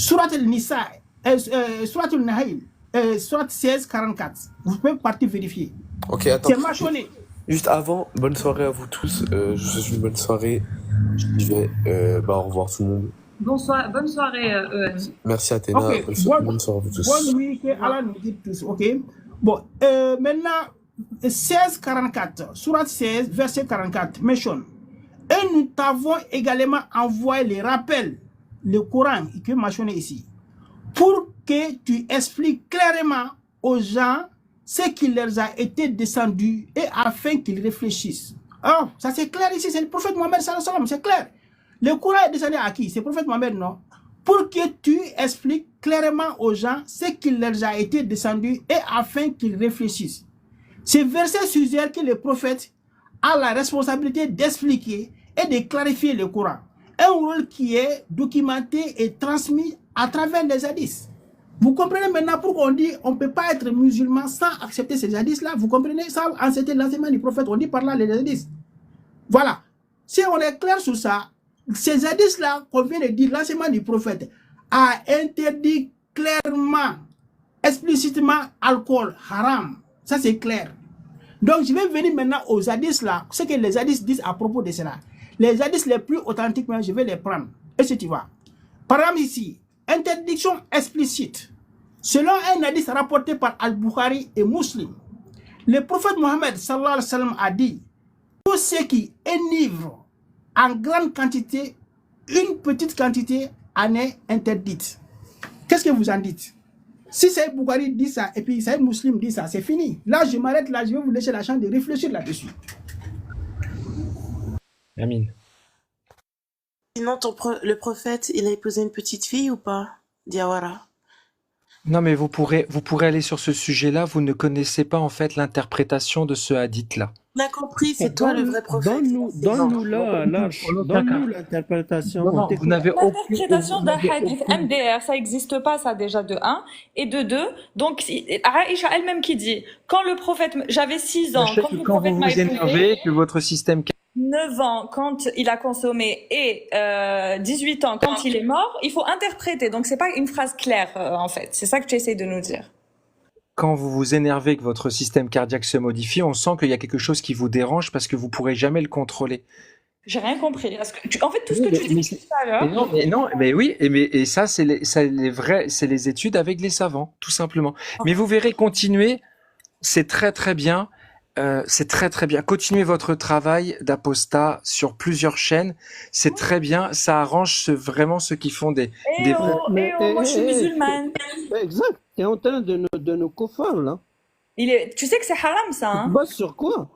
Surat al-Nisa, Surat al-Nahl, Surat 16, 44. Vous pouvez partir vérifier. Ok, attends. C'est mentionné. Juste avant, bonne soirée à vous tous. Je vous souhaite une bonne soirée. Je vais, au revoir tout le monde. Bonsoir, bonne soirée, EM. Merci Athéna. Ok, Bonne soirée à vous tous. bonne nuit, que Allah nous dit tous, ok? Bon, maintenant, 16, 44, Surat 16, verset 44, mention. Et nous t'avons également envoyé les rappels, le Coran, qui est mentionné ici, pour que tu expliques clairement aux gens ce qui leur a été descendu et afin qu'ils réfléchissent. Oh, ça c'est clair ici, c'est le prophète Mohammed sallallahu alayhi wa sallam, c'est clair. Le Coran est descendu à qui? C'est le prophète Mohammed, non? Pour que tu expliques clairement aux gens ce qui leur a été descendu et afin qu'ils réfléchissent. Ce verset suggère que le prophète a la responsabilité d'expliquer et de clarifier le Coran. Un rôle qui est documenté et transmis à travers les hadiths. Vous comprenez maintenant pourquoi on dit on ne peut pas être musulman sans accepter ces hadiths-là? Vous comprenez ça? C'était l'enseignement du prophète, on dit par là les hadiths. Voilà. Si on est clair sur ça, ces hadiths-là qu'on vient de dire, l'enseignement du prophète a interdit clairement, explicitement, alcool, haram. Ça c'est clair. Donc je vais venir maintenant aux hadiths-là, ce que les hadiths disent à propos de cela. Les hadiths les plus authentiques, je vais les prendre. Et si tu vois. Par exemple ici, interdiction explicite. Selon un hadith rapporté par Al-Bukhari et Muslim, le prophète Mohammed sallallahu alayhi wa sallam a dit: tout ce qui enivre en grande quantité, une petite quantité en est interdite. Qu'est-ce que vous en dites? Si Saïd Bukhari dit ça et puis Saïd Muslim dit ça, c'est fini. Là, je m'arrête là, je vais vous laisser la chance de réfléchir là-dessus. Amine. Sinon, le prophète, il a épousé une petite fille ou pas, Diawara? Non, mais vous pourrez aller sur ce sujet-là. Vous ne connaissez pas en fait l'interprétation de ce hadith-là. On a compris, c'est toi le vrai prophète. Donne-nous l'interprétation. Non, vous n'avez aucune... L'interprétation d'un hadith MDR, ça n'existe pas, ça déjà de 1. Et de 2, donc Aïcha elle-même qui dit, quand le prophète, j'avais 6 ans, Sachez quand que le quand prophète vous m'a vous énervez, épousé, que votre système... 9 ans quand il a consommé et 18 ans quand il est mort, il faut interpréter. Donc c'est pas une phrase claire en fait. C'est ça que tu essayes de nous dire. Quand vous vous énervez, que votre système cardiaque se modifie, on sent qu'il y a quelque chose qui vous dérange parce que vous pourrez jamais le contrôler. J'ai rien compris. En fait, tout ce que tu dis tout à l'heure. Et ça, c'est les études avec les savants, tout simplement. Mais vous verrez, continuer, c'est très très bien. C'est très très bien. Continuez votre travail d'apostat sur plusieurs chaînes. C'est très bien. Ça arrange vraiment ceux qui font des. Moi je suis musulmane. Exact. T'es en train de nous confondre là. Tu sais que c'est haram ça. Hein? Tu bosses sur quoi?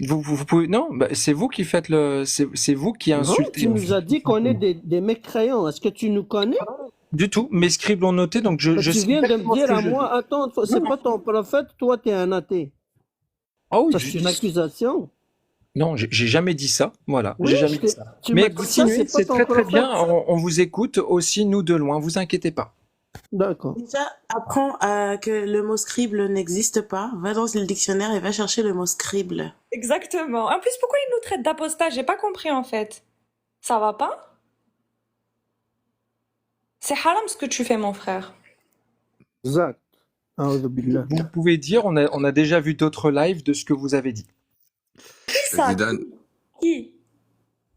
Vous pouvez non. C'est vous qui faites c'est vous qui insultez. Tu nous as dit qu'on est des mécréants. Est-ce que tu nous connais? Du tout. Mes scribes l'ont noté, donc je. Tu viens de me dire à moi, attends, c'est pas ton prophète, toi t'es un athée. Oh, ça, c'est une accusation. Non, j'ai jamais dit ça. Voilà, oui, j'ai jamais dit ça. Mais continuez, c'est très très bien. On vous écoute aussi, nous de loin. Vous inquiétez pas. D'accord. Déjà, apprends que le mot scribe n'existe pas. Va dans le dictionnaire et va chercher le mot scribe. Exactement. En plus, pourquoi il nous traite d'apostat? J'ai pas compris en fait. Ça va pas? C'est haram ce que tu fais, mon frère. Exact. Vous pouvez dire, on a déjà vu d'autres lives de ce que vous avez dit. Qui ça?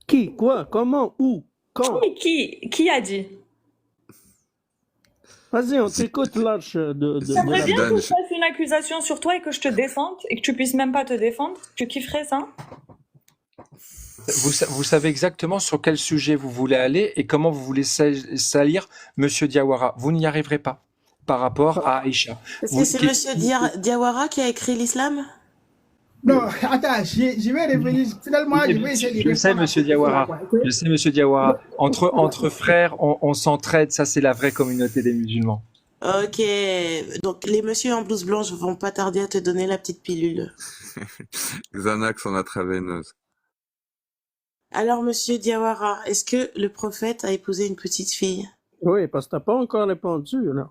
Qui? Quoi? Comment? Où? Quand? Qui a dit? Vas-y, on t'écoute, lâche de J'aimerais bien que je fasse une accusation sur toi et que je te défende et que tu puisses même pas te défendre. Tu kifferais ça? Vous savez exactement sur quel sujet vous voulez aller et comment vous voulez salir Monsieur Diawara. Vous n'y arriverez pas. Par rapport à Aïcha. Est-ce que c'est Monsieur Diawara qui a écrit l'islam? Non, attends, je vais revenir. Finalement, je vais essayer de... Je sais, Monsieur Diawara. Je sais, Monsieur Diawara. Entre frères, on s'entraide. Ça, c'est la vraie communauté des musulmans. Ok. Donc, les messieurs en blouse blanche vont pas tarder à te donner la petite pilule. Xanax en intraveineuse. Alors, Monsieur Diawara, est-ce que le prophète a épousé une petite fille? Oui, parce que t'as pas encore répondu, là.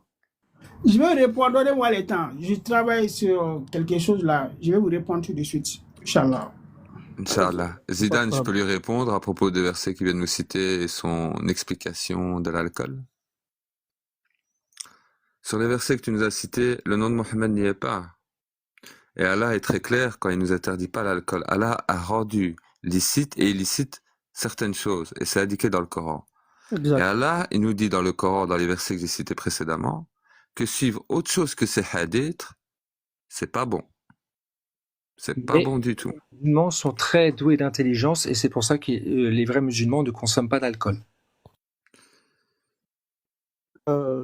Je vais répondre, donnez-moi le temps. Je travaille sur quelque chose là. Je vais vous répondre tout de suite. Inch'Allah. Inch'Allah. Zidane, je peux lui répondre à propos des versets qu'il vient de nous citer et son explication de l'alcool? Sur les versets que tu nous as cités, le nom de Mohammed n'y est pas. Et Allah est très clair quand il nous interdit pas l'alcool. Allah a rendu licite et illicite certaines choses. Et c'est indiqué dans le Coran. Et Exact. Allah, il nous dit dans le Coran, dans les versets que j'ai cités précédemment, que suivre autre chose que ces hadiths, c'est pas bon. C'est pas Mais bon du tout. les musulmans sont très doués d'intelligence et c'est pour ça que les vrais musulmans ne consomment pas d'alcool.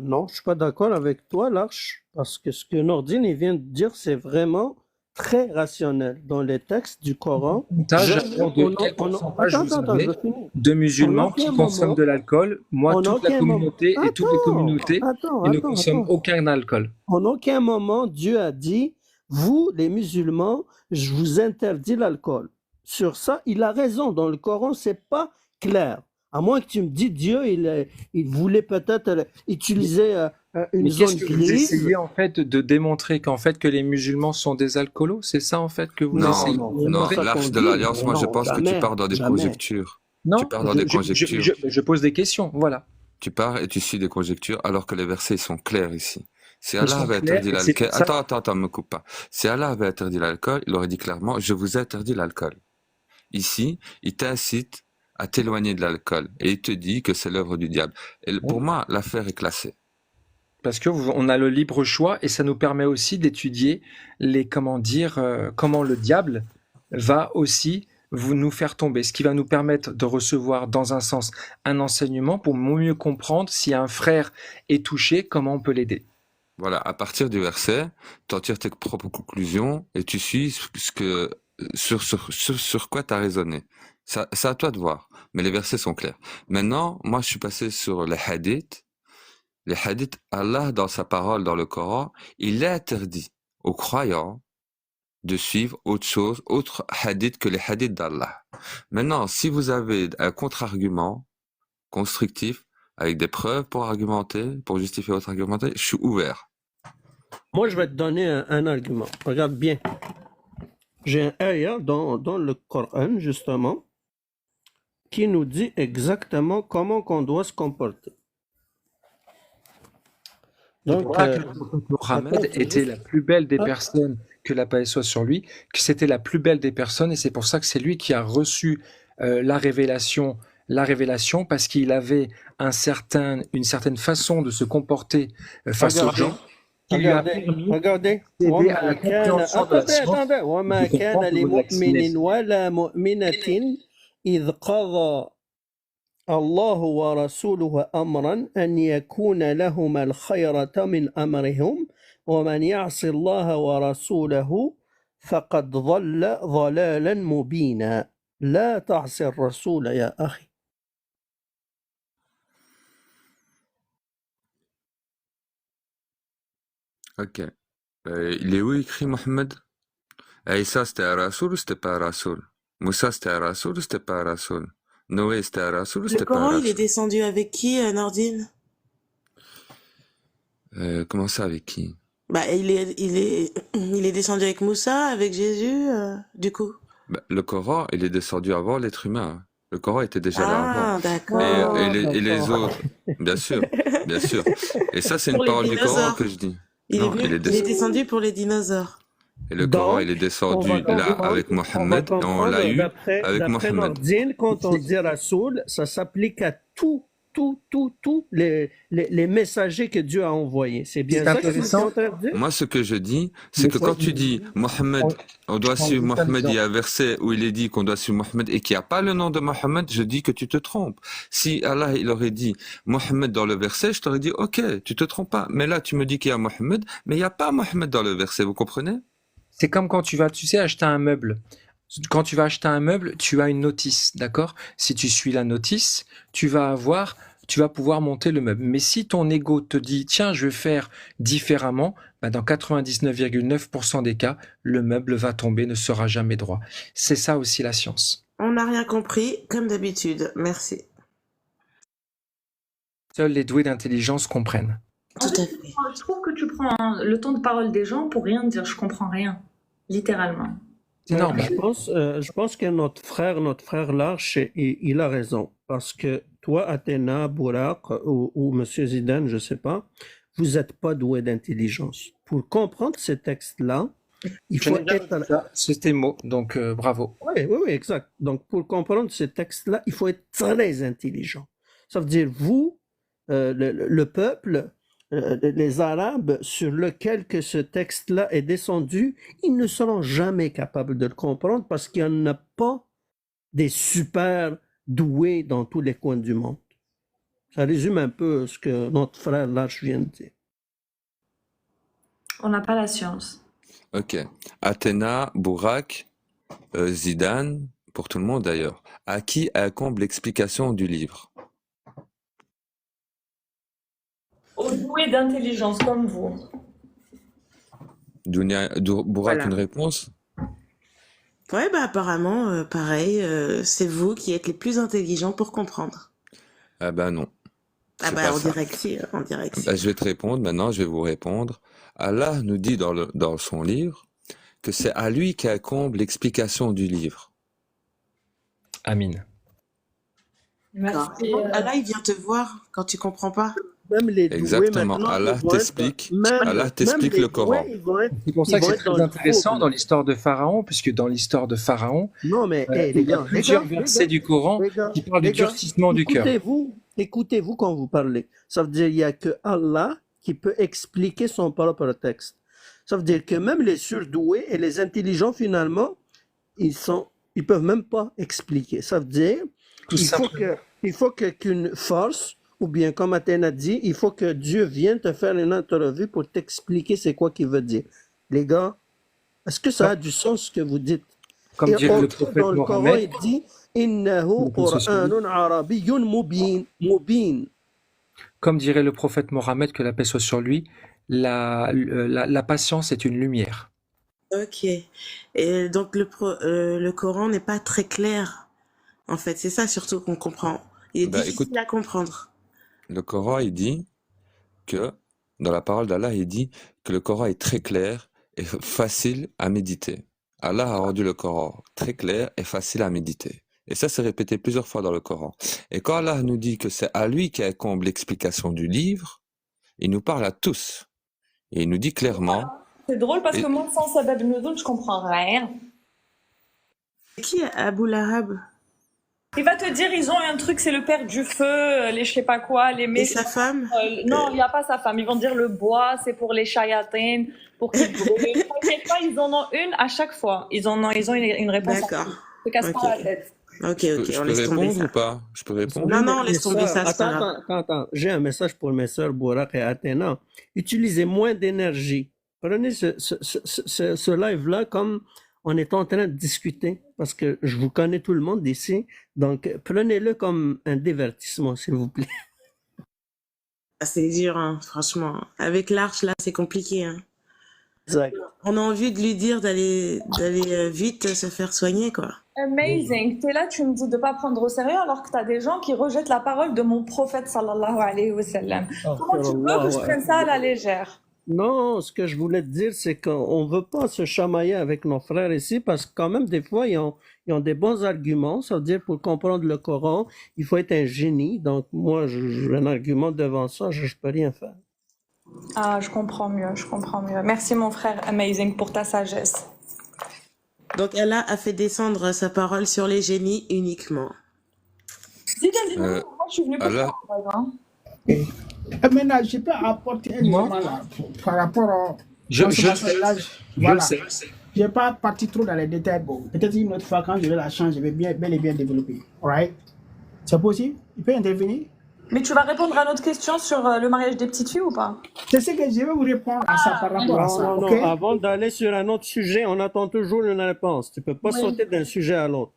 Non, je suis pas d'accord avec toi, Larche, parce que ce que Nordine il vient de dire, c'est vraiment très rationnel. Dans les textes du Coran, Quel pourcentage vous attends, avez je finis. de musulmans En qui aucun consomment moment- de l'alcool? Moi, en toute la aucun moment- communauté et toutes les communautés, attends, ils ne attends, consomment attends. aucun alcool. En aucun moment, Dieu a dit, vous, les musulmans, je vous interdis l'alcool. Sur ça, il a raison. Dans le Coran, c'est pas clair. À moins que tu me dis, Dieu, il voulait peut-être utiliser une Mais zone qu'est-ce que vous grise. essayez en fait de démontrer qu'en fait que les musulmans sont des alcoolos? C'est ça en fait que vous Non, essayez de non, non, démontrer? ça l'Arche qu'on de dit, l'Alliance, mais moi je non, pense que tu jamais, pars dans des jamais. conjectures. Non, Tu pars dans des conjectures. je pose des questions, voilà. Tu pars et tu suis des conjectures alors que les versets ils sont clairs ici. Si Ils Allah sont avait clairs, interdit et c'est l'alcool, pour ça- attends, me coupe pas. Si Allah avait interdit l'alcool, il aurait dit clairement, je vous interdis l'alcool. Ici, il t'incite à t'éloigner de l'alcool et il te dit que c'est l'œuvre du diable. Et pour moi, l'affaire est classée. Parce que on a le libre choix et ça nous permet aussi d'étudier comment le diable va aussi nous faire tomber, ce qui va nous permettre de recevoir dans un sens un enseignement pour mieux comprendre si un frère est touché, comment on peut l'aider. Voilà, à partir du verset, tu en tires tes propres conclusions et tu suis sur quoi tu as raisonné. Ça, c'est à toi de voir, mais les versets sont clairs. Maintenant, moi je suis passé sur les hadiths. Les hadiths, Allah dans sa parole, dans le Coran, il interdit aux croyants de suivre autre hadith que les hadiths d'Allah. Maintenant, si vous avez un contre-argument constructif, avec des preuves pour argumenter, pour justifier votre argumentation, je suis ouvert. Moi, je vais te donner un argument. Regarde bien. J'ai un ayah dans le Coran, justement, qui nous dit exactement comment qu'on doit se comporter. Donc, Mohammed était la plus belle des personnes, que la paix soit sur lui, que c'était la plus belle des personnes et c'est pour ça que c'est lui qui a reçu la révélation parce qu'il avait une certaine façon de se comporter face aux gens qui lui a permis regardez. d'aider à la compréhension de la science. attendez. وما de كان comprendre vos لمؤمن vaccinations. ولا مؤمنة إذ قضى الله ورسوله أمرا أن يكون لهما الخيرة من أمرهم ومن يعص الله ورسوله فقد ضل ضلالا مبينا لا تعص الرسول يا أخي. Ok. Il est où écrit Mohammed? Aïssa c'était un Rasoul ou c'était pas un Rasoul? Moussa c'était un Rasoul ou c'était pas un Rasoul? Noé c'était un Rasoul ou Le c'était pas un Coran, il est Rasoul? descendu avec qui, Nordine? Comment ça avec qui? Bah, il est descendu avec Moussa, avec Jésus, du coup. Bah, le Coran, il est descendu avant l'être humain. Le Coran était déjà là avant. Ah, d'accord. Et les autres, bien sûr, bien sûr. Et ça, c'est une Pour les parole du Coran dinosaures. que je dis. Il Non, est descendu pour les dinosaures. Et le Donc, Coran, il est descendu on va là comprendre- avec Mohammed et on comprendre l'a eu d'après avec Mohammed. Nordine, quand on dit Rasoul, ça s'applique à tous les messagers que Dieu a envoyés. C'est bien C'est ça que tu es intéressant. en train de dire? Moi, ce que je dis, c'est Mais que ça, quand tu dis Mohammed, on doit prends suivre juste un Mohammed, il y a un exemple. verset où il est dit qu'on doit suivre Mohammed et qu'il n'y a pas le nom de Mohammed, je dis que tu te trompes. Si Allah, il aurait dit Mohammed dans le verset, je t'aurais dit, ok, tu te trompes pas. Mais là, tu me dis qu'il y a Mohammed, mais il n'y a pas Mohammed dans le verset, vous comprenez? C'est comme quand tu vas, tu sais, acheter un meuble. Quand tu vas acheter un meuble, tu as une notice, d'accord? Si tu suis la notice, tu vas pouvoir monter le meuble. Mais si ton ego te dit, tiens, je vais faire différemment, bah dans 99,9% des cas, le meuble va tomber, ne sera jamais droit. C'est ça aussi la science. On n'a rien compris, comme d'habitude. Merci. Seuls les doués d'intelligence comprennent. Tout à fait. Je trouve que tu prends le temps de parole des gens pour rien dire. Je comprends rien. Littéralement. C'est normal. Je pense que notre frère Larche, il a raison. Parce que toi, Athéna, Bourak ou Monsieur Zidane, je sais pas, vous n'êtes pas doué d'intelligence. Pour comprendre ces textes-là, il Je faut n'ai jamais être... dit ça. C'était le mot, donc bravo. Oui, exact. Donc, pour comprendre ces textes-là, il faut être très intelligent. Ça veut dire, vous, le peuple, les Arabes sur lequel que ce texte-là est descendu, ils ne seront jamais capables de le comprendre parce qu'il n'y en a pas des super doués dans tous les coins du monde. Ça résume un peu ce que notre frère Larche vient de dire. On n'a pas la science. Ok. Athéna, Bourak, Zidane, pour tout le monde d'ailleurs. À qui incombe l'explication du livre? Aux doués d'intelligence comme vous. Bourak, Voilà. une réponse? Ouais, bah apparemment, pareil, c'est vous qui êtes les plus intelligents pour comprendre. Ah ben non. Ah C'est bah pas on ça. dirait que si, on dirait que si. Ben, je vais te répondre maintenant, je vais vous répondre. Allah nous dit dans son livre que c'est à lui qu'incombe l'explication du livre. Amin. D'accord. Merci. Allah, il vient te voir quand tu comprends pas. Même les doués Exactement. maintenant, Allah ils vont être- t'explique. même- Allah même t'explique les le Coran. doués, ils vont être- C'est pour Ils ça que vont c'est être dans très le intéressant trouble. dans l'histoire de Pharaon, puisque dans l'histoire de Pharaon, Non, mais hey, il les y a gars, plusieurs versets du Coran les gars, qui parlent du les gars, durcissement du cœur. écoutez-vous quand vous parlez. Ça veut dire qu'il n'y a que Allah qui peut expliquer son propre texte. Ça veut dire que même les surdoués et les intelligents, finalement, ils peuvent même pas expliquer. Ça veut dire Tout simplement. il faut qu'une force, ou bien comme Athéna dit, il faut que Dieu vienne te faire une entrevue pour t'expliquer c'est quoi qu'il veut dire. Les gars, est-ce que ça a du sens ce que vous dites? Comme Et dirait le autre, prophète dans le Coran, Mohammed, il dit Innahu Qur'anun Arabiyyun Mubin. comme dirait le prophète Mohammed, que la paix soit sur lui, la patience est une lumière. Ok. Et donc le Coran n'est pas très clair. En fait, c'est ça surtout qu'on comprend. Il est Bah, difficile écoute, à comprendre. le Coran, il dit que, dans la parole d'Allah, il dit que le Coran est très clair et facile à méditer. Allah a rendu le Coran très clair et facile à méditer. Et ça, c'est répété plusieurs fois dans le Coran. Et quand Allah nous dit que c'est à lui qu'incombe l'explication du livre, il nous parle à tous. Et il nous dit clairement, C'est drôle parce et- que moi, sans Sabab Nuzul, je comprends rien. Qui est Abu Lahab? Il va te dire, ils ont un truc, c'est le père du feu, les je sais pas quoi, les Et méchants. sa femme? Non, il n'y a pas sa femme. Ils vont dire le bois, c'est pour les chayatines, pour qu'ils brûlent. T'inquiète pas, ils en ont une à chaque fois. Ils ont une réponse. D'accord. Ne casse Ok. pas la tête. Ok, je ok, peux on laisse tomber répondre ça. ou pas? Je peux répondre? Non, non, Mes laisse tomber sœurs, ça, c'est pas grave. attends. J'ai un message pour mes sœurs Bourak et Athéna. Utilisez moins d'énergie. Prenez ce live-là comme on est en train de discuter, parce que je vous connais tout le monde ici. Donc, prenez-le comme un divertissement, s'il vous plaît. Ah, c'est dur, hein, franchement. Avec l'arche, là, c'est compliqué, hein. Exact. On a envie de lui dire d'aller vite se faire soigner, quoi. Amazing. T'es là, tu me dis de pas prendre au sérieux alors que t'as des gens qui rejettent la parole de mon prophète sallallahu alayhi wa sallam. Comment tu veux que je prenne ça à la légère? Non, ce que je voulais te dire, c'est qu'on ne veut pas se chamailler avec nos frères ici, parce que quand même, des fois, ils ont des bons arguments. Ça veut dire, pour comprendre le Coran, il faut être un génie. Donc, moi, j'ai un argument devant ça, je ne peux rien faire. Ah, je comprends mieux, je comprends mieux. Merci mon frère Amazing pour ta sagesse. Donc, Allah a fait descendre sa parole sur les génies uniquement. Dis-moi, moi je suis venue pour Allah, ça. Hein. Maintenant, je peux apporter un Moi élément là par rapport au. Je l'âge. le Voilà. sais. Je ne vais pas partir trop dans les détails. Bon, peut-être une autre fois, quand j'aurai la chance, je vais bel et bien développer. Alright? C'est possible? Il peut intervenir? Mais tu vas répondre à notre question sur le mariage des petites filles ou pas? C'est ce que je vais vous répondre à ça par rapport à ça. Non, Ok? avant d'aller sur un autre sujet, on attend toujours une réponse. Tu ne peux pas sauter d'un sujet à l'autre.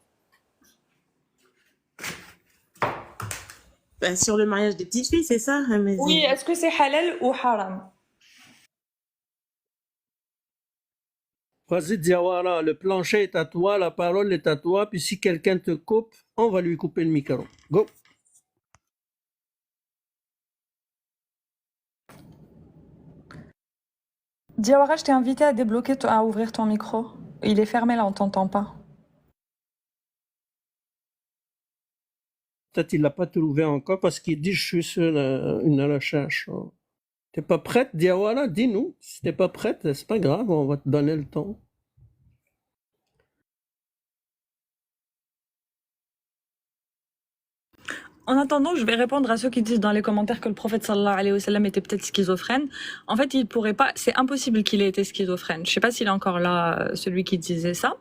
Bah, sur le mariage des petites filles, c'est ça, Amazing? Oui, est-ce que c'est halal ou haram? Vas-y, Diawara, le plancher est à toi, la parole est à toi, puis si quelqu'un te coupe, on va lui couper le micro. Go! Diawara, je t'ai invité à à ouvrir ton micro. il est fermé là, on t'entend pas. Peut-être il l'a pas trouvé encore parce qu'il dit je suis sur une recherche. T'es pas prête, Diawara? Dis-nous. Si t'es pas prête, c'est pas grave, on va te donner le temps. En attendant, je vais répondre à ceux qui disent dans les commentaires que le prophète sallallahu alayhi wa sallam était peut-être schizophrène. En fait, il pourrait pas, c'est impossible qu'il ait été schizophrène. Je sais pas s'il est encore là, celui qui disait ça.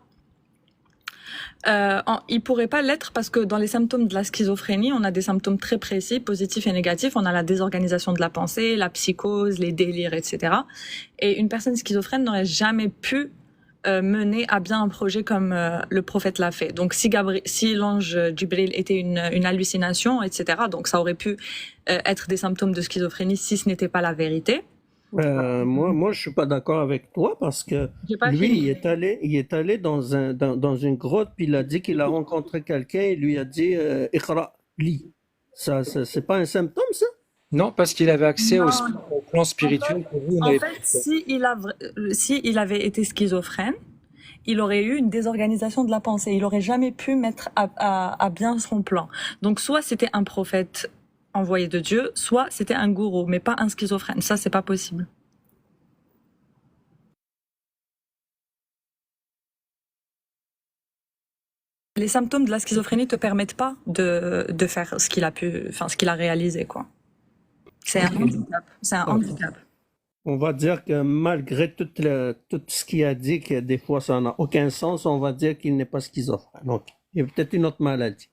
Il pourrait pas l'être parce que dans les symptômes de la schizophrénie, on a des symptômes très précis, positifs et négatifs. On a la désorganisation de la pensée, la psychose, les délires, etc. Et une personne schizophrène n'aurait jamais pu mener à bien un projet comme le prophète l'a fait. Donc si l'ange Jibril était une hallucination, etc., donc ça aurait pu être des symptômes de schizophrénie si ce n'était pas la vérité. Moi, je suis pas d'accord avec toi parce que lui, il est allé dans une grotte puis il a dit qu'il a rencontré quelqu'un et lui a dit Iqra, lis. Ça, c'est pas un symptôme, ça? Non, parce qu'il avait accès au Non. plan spirituel que vous En n'avez fait, pas. si il avait été schizophrène, il aurait eu une désorganisation de la pensée. Il aurait jamais pu mettre à bien son plan. Donc, soit c'était un prophète envoyé de Dieu, soit c'était un gourou, mais pas un schizophrène. Ça, c'est pas possible. Les symptômes de la schizophrénie te permettent pas de faire ce qu'il a pu, enfin, ce qu'il a réalisé, quoi. C'est un handicap. C'est un handicap. On va dire que malgré tout ce qu'il a dit, que des fois ça n'a aucun sens, on va dire qu'il n'est pas schizophrène. Donc, il y a peut-être une autre maladie.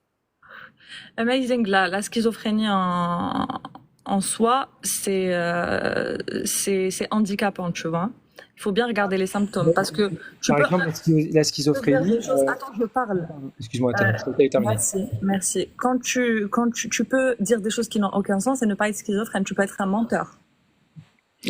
Amazing, la schizophrénie en soi, c'est handicapant, tu vois. Il faut bien regarder les symptômes parce que Par exemple, la schizophrénie. Attends, je parle. Excuse-moi, terminé. Merci. Quand tu peux dire des choses qui n'ont aucun sens et ne pas être schizophrène, tu peux être un menteur.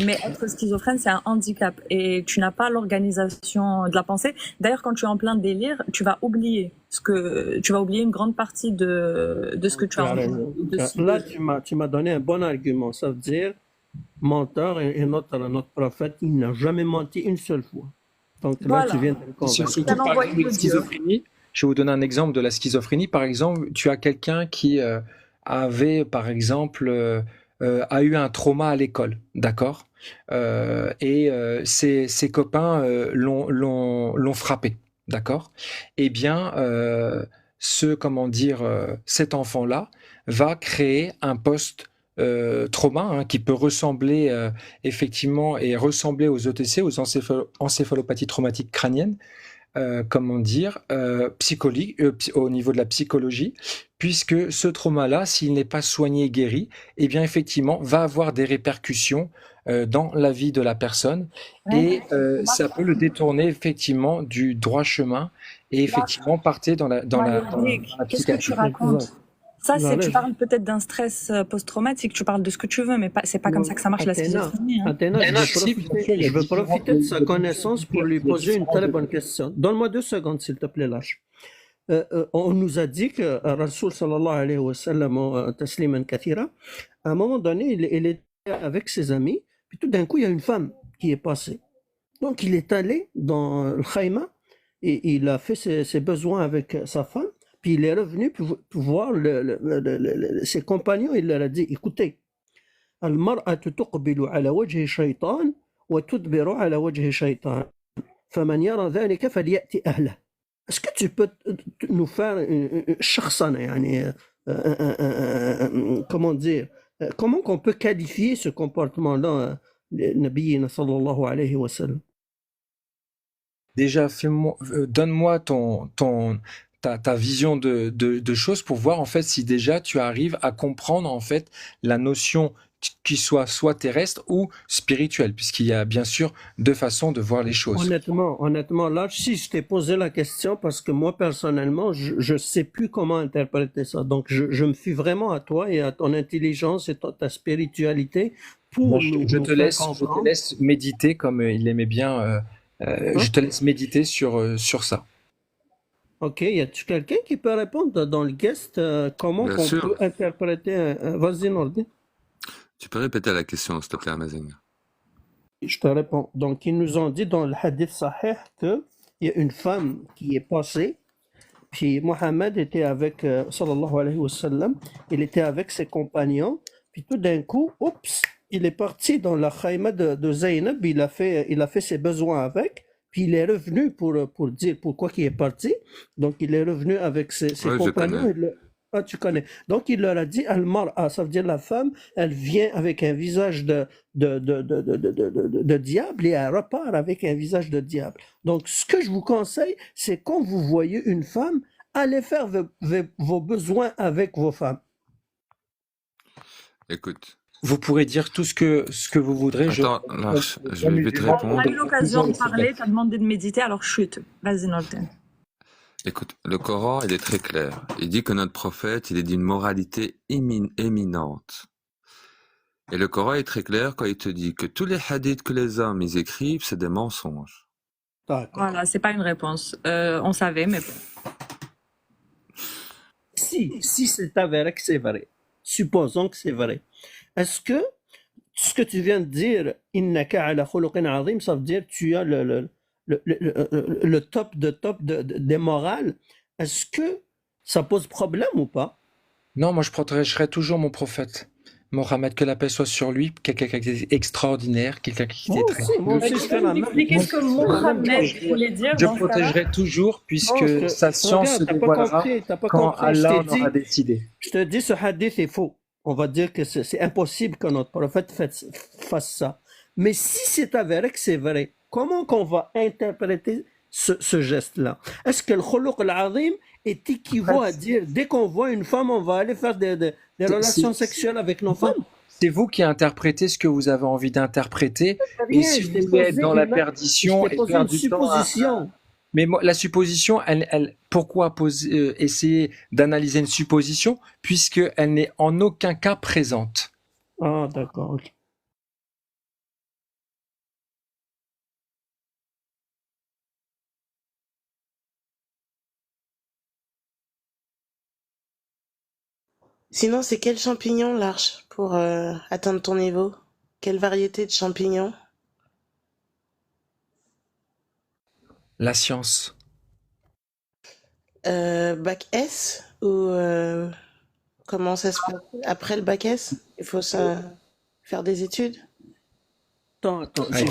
Mais être schizophrène, c'est un handicap et tu n'as pas l'organisation de la pensée. D'ailleurs, quand tu es en plein délire, tu vas oublier une grande partie de ce que tu as entendu. Là, tu m'as donné un bon argument. Ça veut dire, menteur et notre prophète, il n'a jamais menti une seule fois. Donc là, tu viens de le convaincre. Surtout par exemple, la schizophrénie. Je vais vous donner un exemple de la schizophrénie. Par exemple, tu as quelqu'un qui avait, par exemple, a eu un trauma à l'école, d'accord, et ses copains l'ont frappé, d'accord. Eh bien, cet enfant-là va créer un post-trauma qui peut ressembler effectivement et ressembler aux OTC, aux encéphalopathies traumatiques crâniennes. Au niveau de la psychologie, puisque ce trauma-là, s'il n'est pas soigné et guéri, eh bien effectivement, va avoir des répercussions dans la vie de la personne et ça peut le détourner effectivement du droit chemin et effectivement partir dans la Qu'est-ce que tu racontes? Ça, tu parles peut-être d'un stress post-traumatique, tu parles de ce que tu veux, mais c'est pas comme ça que ça marche la schizophrénie. Athéna, je veux profiter de sa connaissance pour lui poser une très bonne question. Donne-moi 2 secondes, s'il te plaît, lâche. On nous a dit que Rasoul sallallahu alayhi wa sallam, tasliman kathira, à un moment donné, il était avec ses amis, puis tout d'un coup, il y a une femme qui est passée. Donc, il est allé dans le khayma et il a fait ses besoins avec sa femme. Puis il est revenu pour voir ses compagnons, il leur a dit, écoutez, المرأة تقبل على وجه شيطان وتدبر على وجه شيطان فمن يرى ذلك فليأتي أهله. Est-ce que tu peux nous faire شخصنا يعني comment dire, comment qu'on peut qualifier ce comportement-là, Nabiyina sallallahu alayhi wa sallam? Déjà, donne-moi ta vision de choses pour voir en fait si déjà tu arrives à comprendre en fait la notion qui soit terrestre ou spirituelle, puisqu'il y a bien sûr 2 façons de voir les choses. Honnêtement, là, si je t'ai posé la question, parce que moi personnellement, je sais plus comment interpréter ça. Donc, je me fie vraiment à toi et à ton intelligence et ta spiritualité pour je te laisse méditer comme il aimait bien. Je te laisse méditer sur ça. Ok, y a-tu quelqu'un qui peut répondre dans le guest comment on peut interpréter Vas-y, Nordi. Tu peux répéter la question, s'il te plaît, Amazing? Je te réponds. Donc, ils nous ont dit dans le hadith sahih qu'il il y a une femme qui est passée, puis Mohammed était avec, sallallahu alayhi wa sallam, il était avec ses compagnons, puis tout d'un coup, oups, il est parti dans la khayma de Zaynab, il a fait ses besoins avec, puis il est revenu pour dire pourquoi il est parti. Donc il est revenu avec ses Oui, je compagnons. connais. Ah, tu connais. Donc il leur a dit, Al-Mar'a, ça veut dire la femme, elle vient avec un visage de diable et elle repart avec un visage de diable. Donc ce que je vous conseille, c'est quand vous voyez une femme, allez faire vos besoins avec vos femmes. Écoute. Vous pourrez dire tout ce que vous voudrez. Attends, Lars, je vais vite On a répondre. eu l'occasion de parler, tu as demandé de méditer, alors chute. Vas-y, Nolten. Écoute, le Coran, il est très clair. Il dit que notre prophète, il est d'une moralité éminente. Et le Coran est très clair quand il te dit que tous les hadiths que les hommes ils écrivent, c'est des mensonges. D'accord. Voilà, c'est pas une réponse. On savait, mais bon. Si c'est avéré que c'est vrai, supposons que c'est vrai, est-ce que ce que tu viens de dire, innaka ala khuluqin azim, ça veut dire tu as le top des morales, est-ce que ça pose problème ou pas? Non, moi je protégerai toujours mon prophète. Mohammed, que la paix soit sur lui, quelqu'un qui est extraordinaire, quelqu'un qui Moi était très aussi, moi pieux. aussi, je fais la même. Expliquez ce que Mohammed voulait dire Je dans ce cas-là. protégerai toujours Non, puisque sa science se regarde, t'as pas dévoilera compris, t'as pas quand compris. Je Allah t'ai en aura dit, décidé. je te dis, ce hadith est faux. On va dire que c'est impossible que notre prophète fasse ça. Mais si c'est avéré que c'est vrai, comment qu'on va interpréter ce geste-là? Est-ce que le khuluq al-azim est équivaut à dire, dès qu'on voit une femme, on va aller faire des relations sexuelles avec nos femmes? C'est vous qui interprétez ce que vous avez envie d'interpréter. Et Rien, si je vous t'ai voulez être posé dans la une- perdition je t'ai et posé perdre une du temps supposition. Mais moi, la supposition, pourquoi essayer d'analyser une supposition puisqu'elle n'est en aucun cas présente? Ah, d'accord, ok. Sinon, c'est quel champignon, Larche, pour atteindre ton niveau? Quelle variété de champignons? La science. Bac S ou comment ça se passe? Après le bac S, il faut faire des études? Attends, Ouais,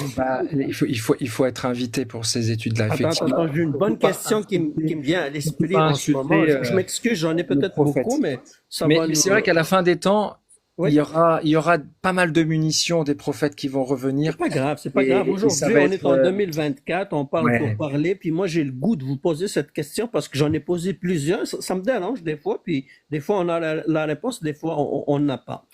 il faut être invité pour ces études-là, attends, effectivement. j'ai une bonne question qui me vient à l'esprit pas en ce moment. insulter, Je m'excuse, j'en ai peut-être prophète. beaucoup, mais ça Mais va nous... c'est vrai qu'à la fin des temps, Oui. il y aura pas mal de munitions des prophètes qui vont revenir. C'est pas grave. Et ça Aujourd'hui, va on être, est en 2024, on parle ouais. pour parler, puis moi, j'ai le goût de vous poser cette question parce que j'en ai posé plusieurs. Ça me dérange des fois, puis des fois, on a la réponse, des fois, on n'a pas.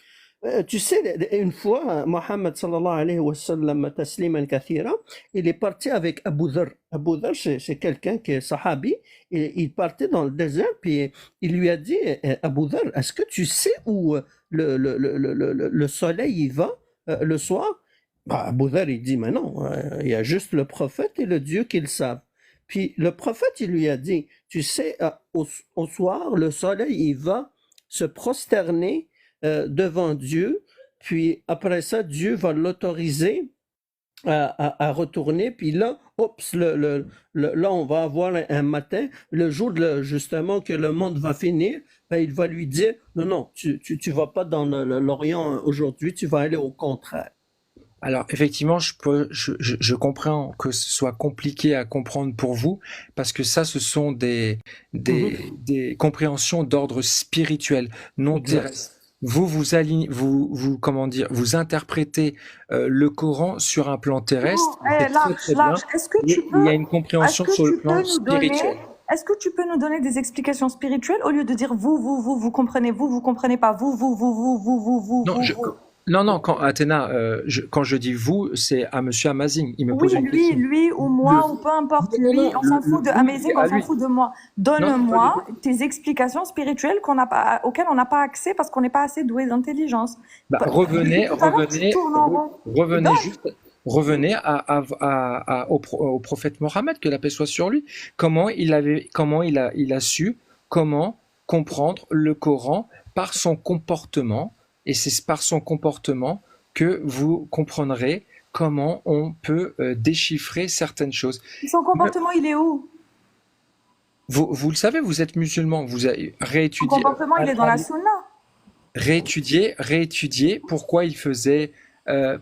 Tu sais, une fois, Mohammed sallallahu alayhi wa sallam, tasliman kathira, il est parti avec Abu Dharr. Abu Dharr, c'est quelqu'un qui est sahabi, et il partait dans le désert, puis il lui a dit, Abu Dharr, est-ce que tu sais où le soleil il va le soir? Bah, Abu Dharr, il dit, mais non, il y a juste le prophète et le Dieu qui le savent. Puis le prophète, il lui a dit, tu sais, au soir, le soleil, il va se prosterner devant Dieu, puis après ça, Dieu va l'autoriser à retourner, puis là, oups, là, on va avoir un matin, le jour justement que le monde va finir, ben, il va lui dire, non, tu vas pas dans l'Orient aujourd'hui, tu vas aller au contraire. Alors effectivement, je comprends que ce soit compliqué à comprendre pour vous, parce que ça, ce sont des compréhensions d'ordre spirituel, non Exact. terrestre. Vous alignez, comment dire, vous interprétez le Coran sur un plan terrestre. Non, c'est très bien. Large, est-ce que Mais tu il peux, y a une compréhension sur le plan spirituel. est-ce que tu peux nous donner des explications spirituelles au lieu de dire vous comprenez, vous comprenez pas, vous. Non, quand Athéna, quand je dis vous, c'est à Monsieur Amazing. Il me pose une question. Lui ou moi, ou peu importe, Non, lui, non, on s'en fout de Amazing, on à s'en lui. fout de moi. Donne-moi tes explications spirituelles auxquelles on n'a pas accès parce qu'on n'est pas assez doué d'intelligence. Bah, revenez au prophète Mohammed, que la paix soit sur lui. Comment il a su comment comprendre le Coran par son comportement, et c'est par son comportement que vous comprendrez comment on peut déchiffrer certaines choses. Son comportement, il est où? Vous le savez, vous êtes musulman, vous avez Son réétudié, comportement, il est dans la sunna. réétudié pourquoi il faisait,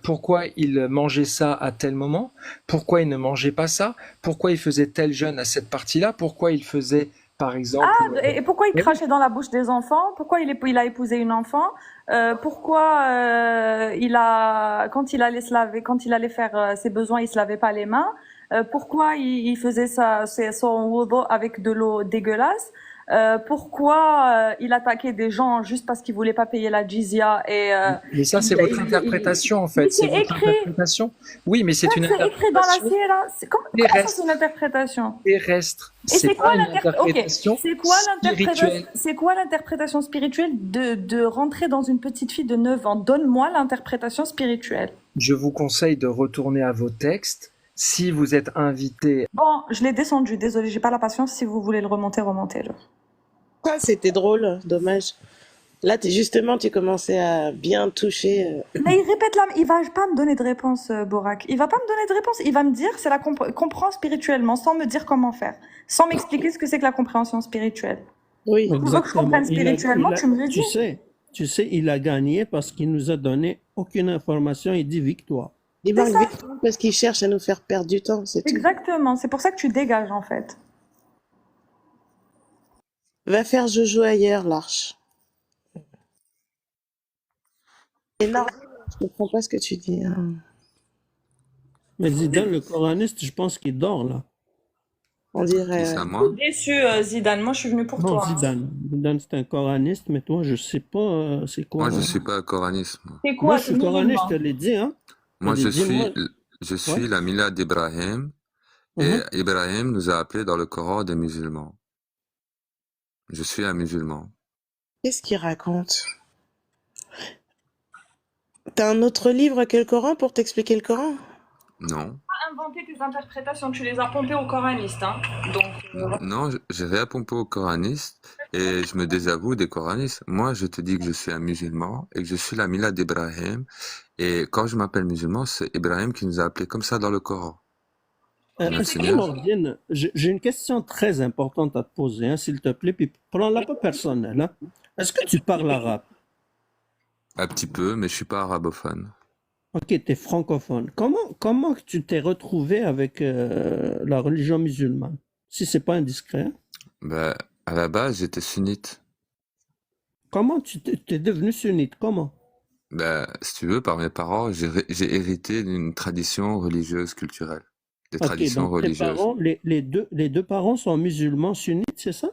pourquoi il mangeait ça à tel moment, pourquoi il ne mangeait pas ça, pourquoi il faisait tel jeûne à cette partie-là, pourquoi il faisait, par exemple, Et pourquoi il oui, crachait dans la bouche des enfants? Pourquoi il a épousé une enfant? Pourquoi quand il allait se laver, quand il allait faire ses besoins, il se lavait pas les mains? Pourquoi il faisait son wudu avec de l'eau dégueulasse? Pourquoi il attaquait des gens juste parce qu'ils voulaient pas payer la jizya mais ça c'est votre interprétation en mais fait, c'est c'est votre écrit, interprétation. Oui, mais c'est une c'est écrit dans la interprétation sira. Comment ça c'est une interprétation? terrestre. Et C'est c'est pas quoi une l'interprétation? interprétation spirituelle. C'est quoi l'interprétation spirituelle de rentrer dans une petite fille de 9 ans? Donne-moi l'interprétation spirituelle. Je vous conseille de retourner à vos textes. Si vous êtes invité, Bon, je l'ai descendu, désolé, j'ai pas la patience. Si vous voulez le remonter, remontez-le. Ah, c'était drôle, dommage. Là, justement, tu commençais à bien toucher. Mais il répète là, il va pas me donner de réponse, Borak. Il va pas me donner de réponse. Il va me dire, c'est comprends spirituellement, sans me dire comment faire, sans m'expliquer ce que c'est que la compréhension spirituelle. Oui. Tu veux que je comprenne spirituellement, tu me le dis. Tu sais, il a gagné parce qu'il nous a donné aucune information. Il dit victoire. Il C'est marque ça. victoire parce qu'il cherche à nous faire perdre du temps, c'est tout. Exactement. C'est pour ça que tu dégages, en fait. Va faire Jojo ailleurs, l'arche. Et non, je comprends pas ce que tu dis, hein. Mais Zidane, le coraniste, je pense qu'il dort là. On dirait. C'est à moi. Déçu, Zidane. Moi, je suis venue pour Non, toi. Zidane. Zidane, c'est un coraniste, mais toi, je sais pas c'est quoi. Moi, je suis pas coraniste. Moi, C'est Moi, quoi? je suis coraniste, je te l'ai dit, hein. Moi, Je je l'ai dit, moi. suis Ouais. la Mila d'Ibrahim. Et Ibrahim nous a appelés dans le Coran des musulmans. Je suis un musulman. Qu'est-ce qu'il raconte? T'as un autre livre que le Coran pour t'expliquer le Coran? Non. Inventer tes interprétations, tu les as pompées aux coranistes, hein. Donc, Non, j'ai rien pompé aux coranistes et je me désavoue des coranistes. Moi, je te dis que je suis un musulman et que je suis la Mila d'Ibrahim. Et quand je m'appelle musulman, c'est Ibrahim qui nous a appelés comme ça dans le Coran. Le Est-ce que Seigneur. Nordine, j'ai une question très importante à te poser, hein, s'il te plaît, puis prends-la pas personnelle, hein. Est-ce que tu parles arabe? Un petit peu, mais je suis pas arabophone. Ok, tu es francophone. Comment que tu t'es retrouvé avec la religion musulmane? Si c'est pas indiscret. Ben, à la base, j'étais sunnite. Comment tu t'es devenu sunnite? Comment? Ben, si tu veux, par mes parents, j'ai hérité d'une tradition religieuse culturelle. Des Ok, traditions donc tes religieuses. parents, les deux parents sont musulmans sunnites, c'est ça?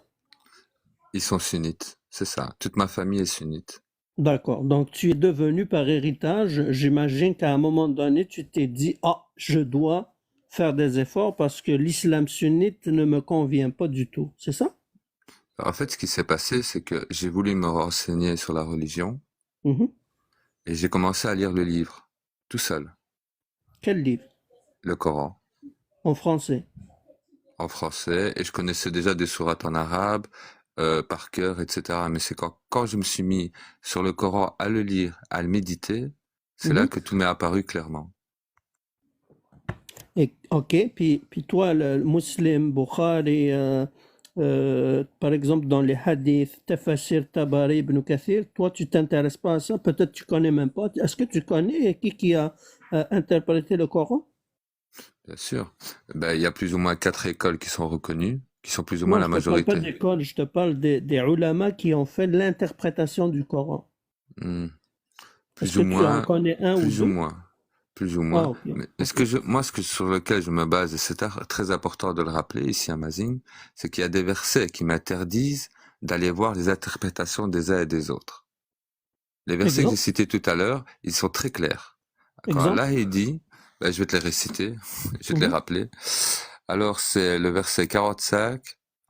Ils sont sunnites, c'est ça. Toute ma famille est sunnite. D'accord. Donc tu es devenu par héritage. J'imagine qu'à un moment donné, tu t'es dit, ah, je dois faire des efforts parce que l'islam sunnite ne me convient pas du tout. C'est ça? En fait, ce qui s'est passé, c'est que j'ai voulu me renseigner sur la religion Mhm. et j'ai commencé à lire le livre, tout seul, Quel livre? le Coran, En français. en français, et je connaissais déjà des sourates en arabe, par cœur, etc. Mais c'est quand je me suis mis sur le Coran à le lire, à le méditer, c'est là Mhm. que tout m'est apparu clairement. Et, ok, puis toi, le Muslim, Bukhari, par exemple, dans les hadiths, Tafsir, Tabari, Ibn Kathir, toi, tu t'intéresses pas à ça, peut-être tu connais même pas. Est-ce que tu connais qui a interprété le Coran? Bien sûr. Ben, il y a plus ou moins 4 écoles qui sont reconnues, qui sont plus ou moins Non, la je te parle pas majorité. d'école, je te parle des ulama qui ont fait l'interprétation du Coran. Hmm. Est-ce Plus ou que tu en moins, connais un ou plus ou deux? moins, plus ou Ah, moins. ok, Mais ok. moi, sur lequel je me base, et c'est très important de le rappeler ici à Mazing, c'est qu'il y a des versets qui m'interdisent d'aller voir les interprétations des uns et des autres. Les versets que j'ai Exemple? cités tout à l'heure, ils sont très clairs. Quand Exemple? Allah il dit, ben, je vais te les réciter, je vais te les Mhm. rappeler. Alors, c'est le verset 45,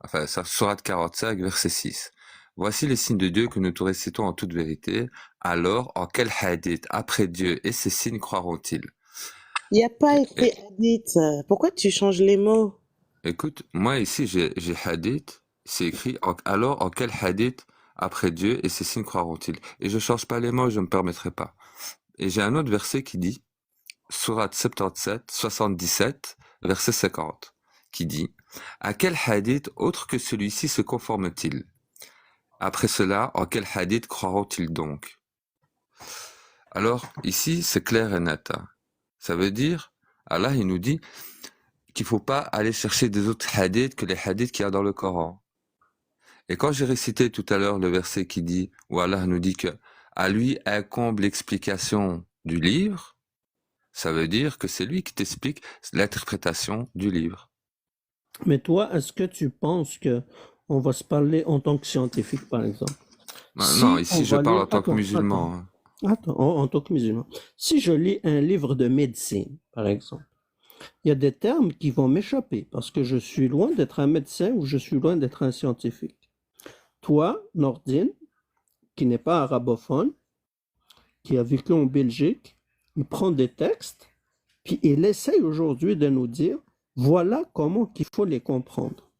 enfin, sourate 45, verset 6. Voici les signes de Dieu que nous te récitons en toute vérité. Alors, en quel hadith, après Dieu et ses signes, croiront-ils? Il n'y a pas Et- écrit hadith. Pourquoi tu changes les mots? Écoute, moi ici, j'ai hadith, c'est écrit, alors, en quel hadith, après Dieu et ses signes, croiront-ils? Et je change pas les mots, je me permettrai pas. Et j'ai un autre verset qui dit, Sourate 77, verset 50, qui dit « À quel hadith autre que celui-ci se conforme-t-il? Après cela, en quel hadith croiront-ils donc ?» Alors, ici, c'est clair et net. Hein. Ça veut dire, Allah, il nous dit qu'il faut pas aller chercher des autres hadiths que les hadiths qu'il y a dans le Coran. Et quand j'ai récité tout à l'heure le verset qui dit, où Allah nous dit que à lui incombe l'explication du livre, ça veut dire que c'est lui qui t'explique l'interprétation du livre. Mais toi, est-ce que tu penses que on va se parler en tant que scientifique, par exemple? Non, Si non, on ici je va parle lire, en tant que musulman. Hein. attends, en tant que musulman. Si je lis un livre de médecine, par exemple, il y a des termes qui vont m'échapper parce que je suis loin d'être un médecin ou je suis loin d'être un scientifique. Toi, Nordine, qui n'est pas arabophone, qui a vécu en Belgique, il prend des textes, puis il essaye aujourd'hui de nous dire, voilà comment qu'il faut les comprendre.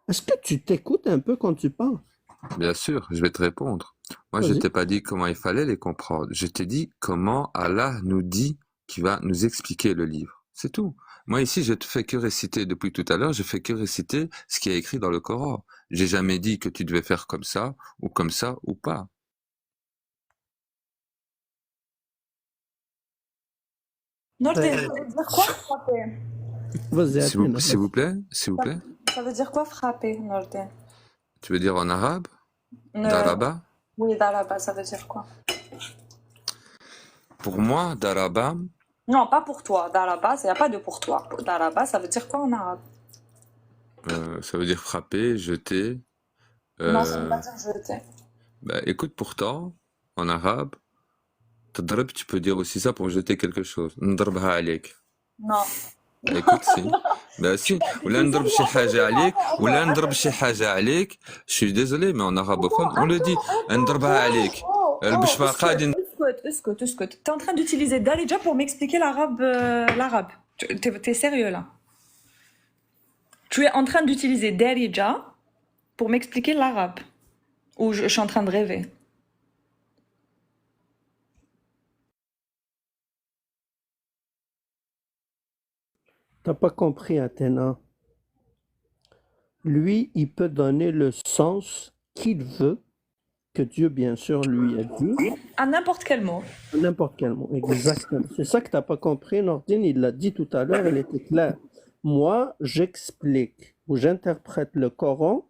Est-ce que tu t'écoutes un peu quand tu parles? Bien sûr, je vais te répondre. Moi, je Vas-y. t'ai pas dit comment il fallait les comprendre. Je t'ai dit comment Allah nous dit qu'il va nous expliquer le livre. C'est tout. Moi, ici, je te fais que réciter depuis tout à l'heure, je fais que réciter ce qui est écrit dans le Coran. J'ai jamais dit que tu devais faire comme ça ou pas. Nordin, ça veut dire quoi frapper? Vas-y, Athènes, S'il vous plaît, Ça veut dire quoi frapper, Nordin? tu veux dire en arabe, Euh, daraba? Oui, Daraba, ça veut dire quoi? Pour moi, daraba, Non, pas pour toi. Daraba, il n'y a pas de pour toi. Daraba, ça veut dire quoi en arabe? ça veut dire frapper, jeter. Non, ça veut Euh, pas dire jeter. bah, écoute, pourtant, en arabe, tadrab, tu peux dire aussi ça pour jeter quelque chose. Ndrabha alik. Non. écoute, si. Bah si. ولا نضرب شي حاجة عليك ولا نضرب شي حاجة عليك. Je suis désolé, mais en arabophone, on le dit. نضربها عليك. البشفاء قاعدين. Écoute. T'es en train d'utiliser Darija pour m'expliquer l'arabe. T'es sérieux là? Tu es en train d'utiliser Darija pour m'expliquer l'arabe. Ou je suis en train de rêver. t'as pas compris, Athéna. Lui, il peut donner le sens qu'il veut, que Dieu, bien sûr, lui a dit, À n'importe quel mot. n'importe quel mot. Exactement. C'est ça que t'as pas compris, Nordine, il l'a dit tout à l'heure, elle était claire. Moi, j'explique ou j'interprète le Coran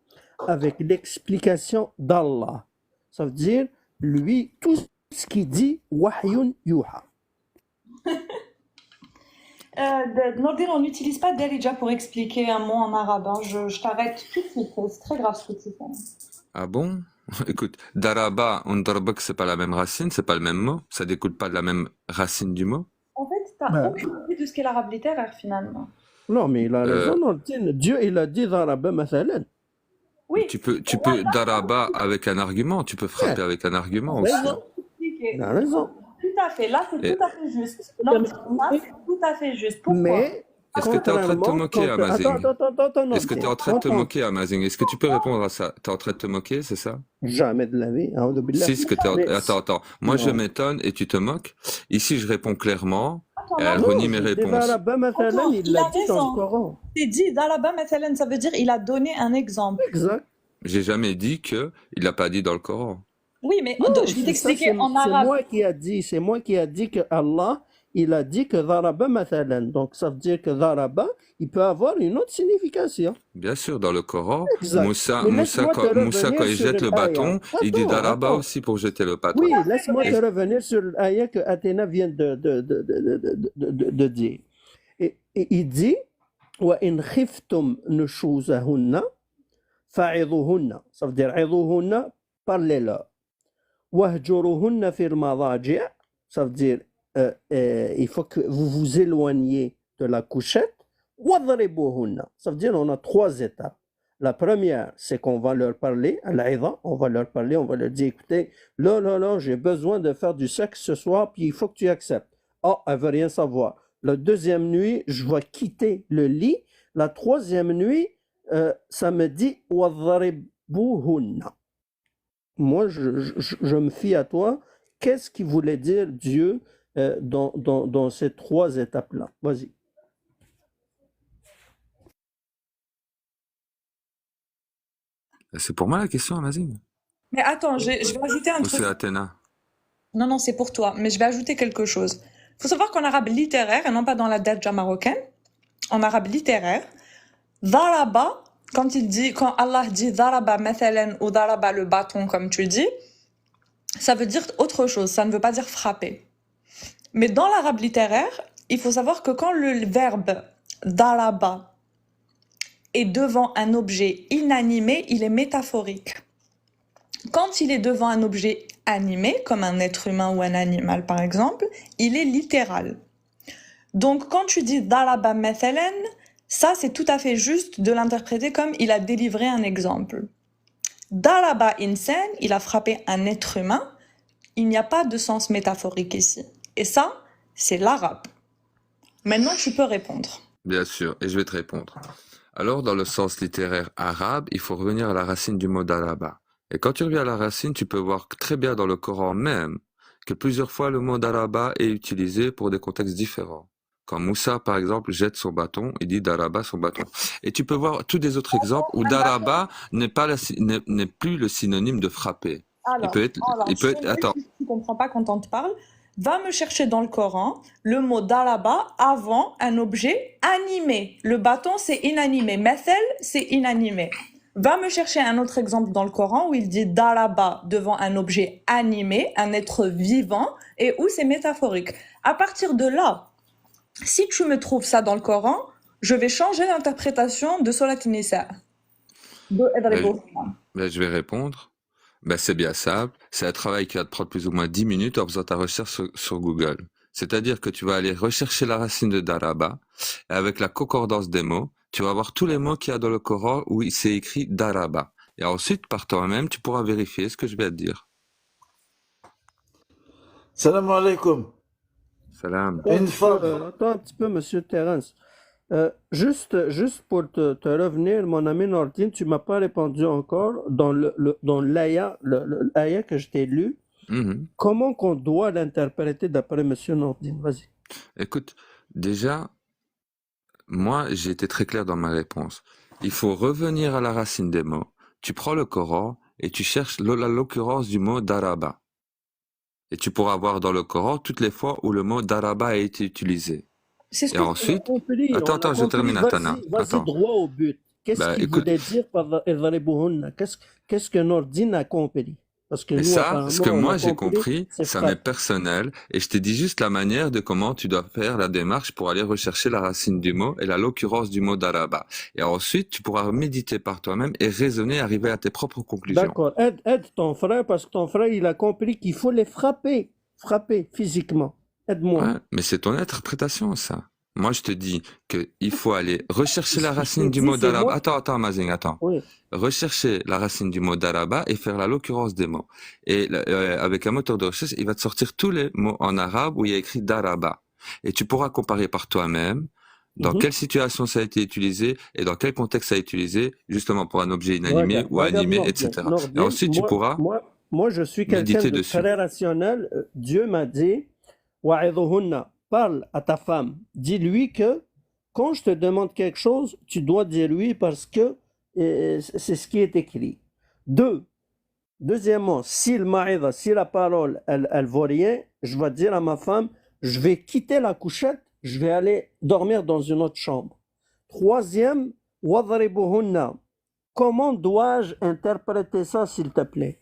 avec l'explication d'Allah. Ça veut dire, lui, tout ce qu'il dit, wahyun yuha. Nordin, on n'utilise pas Darija pour expliquer un mot en arabe. Hein. Je t'arrête tout de suite. C'est très grave ce que tu fais. Ah bon? Écoute, daraba, undarbak, c'est pas la même racine, c'est pas le même mot, ça découle pas de la même racine du mot. En fait, t'as Ben, aucune idée de ce qu'est l'arabe littéraire finalement. non, mais il a raison, Nordine. Dieu, il a dit Daraba mathalan. Oui. Tu peux daraba avec un argument, tu peux frapper avec un argument Il aussi. a raison. Il a raison. Tout à fait. Là, c'est Et- tout à fait juste. Non, là, c'est tout à fait juste. Pourquoi? Mais, Est-ce que tu es en train de te moquer, Amazing? Attends, Est-ce que tu es en train de te moquer, Amazing? Est-ce que tu peux répondre à ça? Tu es en train de te moquer, c'est ça? Jamais de la vie. A'oudou billah. Si, ce que Mais- Attends. Moi, je Non. m'étonne et tu te moques. Ici, je réponds clairement. Et Attends, elle Non, renie mes je dis réponses. Daraba mathalan, Attends, il il l'a a dit dans raison. le Coran. c'est dit Daraba mathalan, ça veut dire il a donné un exemple. Exact. J'ai jamais dit que il l'a pas dit dans le Coran. Oui, mais Non, je vais c'est ça, t'expliquer en c'est arabe. moi qui a dit que Allah, il a dit que Daraba mathalan. Donc ça veut dire que Daraba, il peut avoir une autre signification. Bien sûr, dans le Coran, Exact. Moussa, Mais Moussa, laisse-moi te Moussa, quand revenir il sur jette le l'aya. bâton, il dit Attends, Daraba attends. aussi pour jeter le bâton. Oui, laisse-moi te revenir sur l'aya que Athéna vient de dire. Et il dit وَإِنْ خِفْتُمْ نُشُوزَهُنَّ فَعِظُوهُنَّ. Ça veut dire عِظُوهُنَّ, parlez-leur. وَهْجُرُوهُنَّ فِي الْمَضَاجِعِ. Ça veut dire il faut que vous vous éloigniez de la couchette. وَضْرِبُوهُنَّ. Ça veut dire on a 3 étapes. La première, c'est qu'on va leur parler, à l'Aïda, on va leur parler, on va leur dire, écoutez, là, j'ai besoin de faire du sexe ce soir, puis il faut que tu acceptes. Oh, elle veut rien savoir. La deuxième nuit, je vais quitter le lit. La troisième nuit, ça me dit, وَضْرِبُوهُنَّ. Moi, je me fie à toi. Qu'est-ce qu'il voulait dire Dieu dans ces 3 étapes-là. Vas-y. C'est pour moi la question, Amazing? Mais attends, je vais ajouter un Ou truc. c'est Athéna? Non, non, c'est pour toi, mais je vais ajouter quelque chose. Il faut savoir qu'en arabe littéraire, et non pas dans la dadja marocaine, en arabe littéraire, daraba, quand Allah dit daraba mathalan ou daraba le bâton, comme tu dis, ça veut dire autre chose, ça ne veut pas dire frapper. Mais dans l'arabe littéraire, il faut savoir que quand le verbe daraba est devant un objet inanimé, il est métaphorique. Quand il est devant un objet animé, comme un être humain ou un animal par exemple, il est littéral. Donc quand tu dis daraba mathalan, ça c'est tout à fait juste de l'interpréter comme il a délivré un exemple. Daraba insan, il a frappé un être humain, il n'y a pas de sens métaphorique ici. Et ça, c'est l'arabe. Maintenant tu peux répondre. Bien sûr, et je vais te répondre. Alors, dans le sens littéraire arabe, il faut revenir à la racine du mot daraba. Et quand tu reviens à la racine, tu peux voir très bien dans le Coran même que plusieurs fois le mot daraba est utilisé pour des contextes différents. Quand Moussa, par exemple, jette son bâton, il dit daraba son bâton. Et tu peux voir tous des autres exemples où daraba n'est plus le synonyme de frapper. Alors, Attends. Si tu comprends pas quand on te parle, va me chercher dans le Coran le mot daraba avant un objet animé. Le bâton, c'est inanimé. Mathel, c'est inanimé. Va me chercher un autre exemple dans le Coran où il dit daraba devant un objet animé, un être vivant, et où c'est métaphorique. À partir de là, si tu me trouves ça dans le Coran, je vais changer l'interprétation de Surat Nisa. Je vais répondre. C'est bien simple. C'est un travail qui va te prendre plus ou moins 10 minutes en faisant ta recherche sur Google. C'est-à-dire que tu vas aller rechercher la racine de daraba, et avec la concordance des mots, tu vas voir tous les mots qu'il y a dans le Coran où il s'est écrit daraba. Et ensuite, par toi-même, tu pourras vérifier ce que je vais te dire. Salam alaikum. Salam. Attends un petit peu, monsieur Terence. Juste pour te revenir, mon ami Nordine, tu m'as pas répondu encore dans l'aya que je t'ai lu. Comment qu'on doit l'interpréter d'après monsieur Nordine? Vas-y. Écoute, déjà, moi, j'ai été très clair dans ma réponse. Il faut revenir à la racine des mots. Tu prends le Coran et tu cherches l'occurrence du mot daraba. Et tu pourras voir dans le Coran toutes les fois où le mot daraba a été utilisé. C'est ce Et que ensuite, compris, attends, je termine, Atana. Vas-y droit au but. Qu'est-ce qu'il voulait dire par Idribuhunna? Qu'est-ce que Nordine a compris? Parce que Et nous, ça, ce que apparemment, on moi a j'ai compris, ça frappe. m'est personnel, et je t'ai dit juste la manière de comment tu dois faire la démarche pour aller rechercher la racine du mot et l'occurrence du mot daraba. Et ensuite, tu pourras méditer par toi-même et raisonner, arriver à tes propres conclusions. D'accord, aide ton frère parce que ton frère, il a compris qu'il faut les frapper physiquement. Aide-moi. Ouais, mais c'est ton interprétation, ça. Moi, je te dis qu'il faut aller rechercher la racine du mot daraba. Attends, Mazing, attends. Oui. Rechercher la racine du mot daraba et faire l'occurrence des mots. Et avec un moteur de recherche, il va te sortir tous les mots en arabe où il y a écrit daraba. Et tu pourras comparer par toi-même dans quelle situation ça a été utilisé et dans quel contexte ça a été utilisé, justement pour un objet inanimé ou animé, etc. Et ensuite, tu pourras moi, je suis quelqu'un de très rationnel. Dieu m'a dit, wa'idhuhunna, parle à ta femme. Dis-lui que quand je te demande quelque chose, tu dois dire oui parce que c'est ce qui est écrit. Deuxièmement, si la parole, elle vaut rien, je vais dire à ma femme, je vais quitter la couchette, je vais aller dormir dans une autre chambre. Troisième, wadribuhunna. Comment dois-je interpréter ça, s'il te plaît?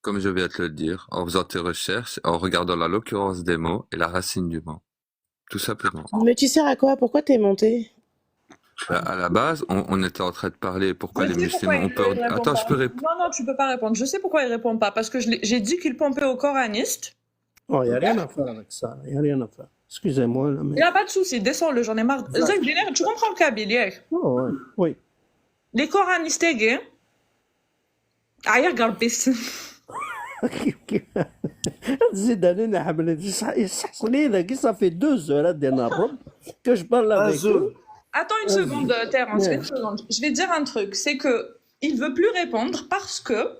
Comme je viens de te le dire, en faisant tes recherches, en regardant l'occurrence des mots et la racine du mot. Tout simplement. Mais tu sers à quoi? Pourquoi t'es monté? À la base, on était en train de parler pourquoi les musulmans ont peur. Attends, je peux répondre. Non, tu peux pas répondre. Je sais pourquoi il répond pas. Parce que j'ai dit qu'il pompait aux coranistes. Oh, il n'y a rien à faire avec ça. Il n'y a rien à faire. Excusez-moi. Mais... Il n'y a pas de souci. Descends-le, j'en ai marre. Tu comprends le kabyle? Oh, ouais. Oui. Les coranistes, aïe, garbis. Ça fait 2 heures que je parle avec eux. Attends une seconde, Terence, une seconde. Je vais te dire un truc, c'est que il veut plus répondre parce que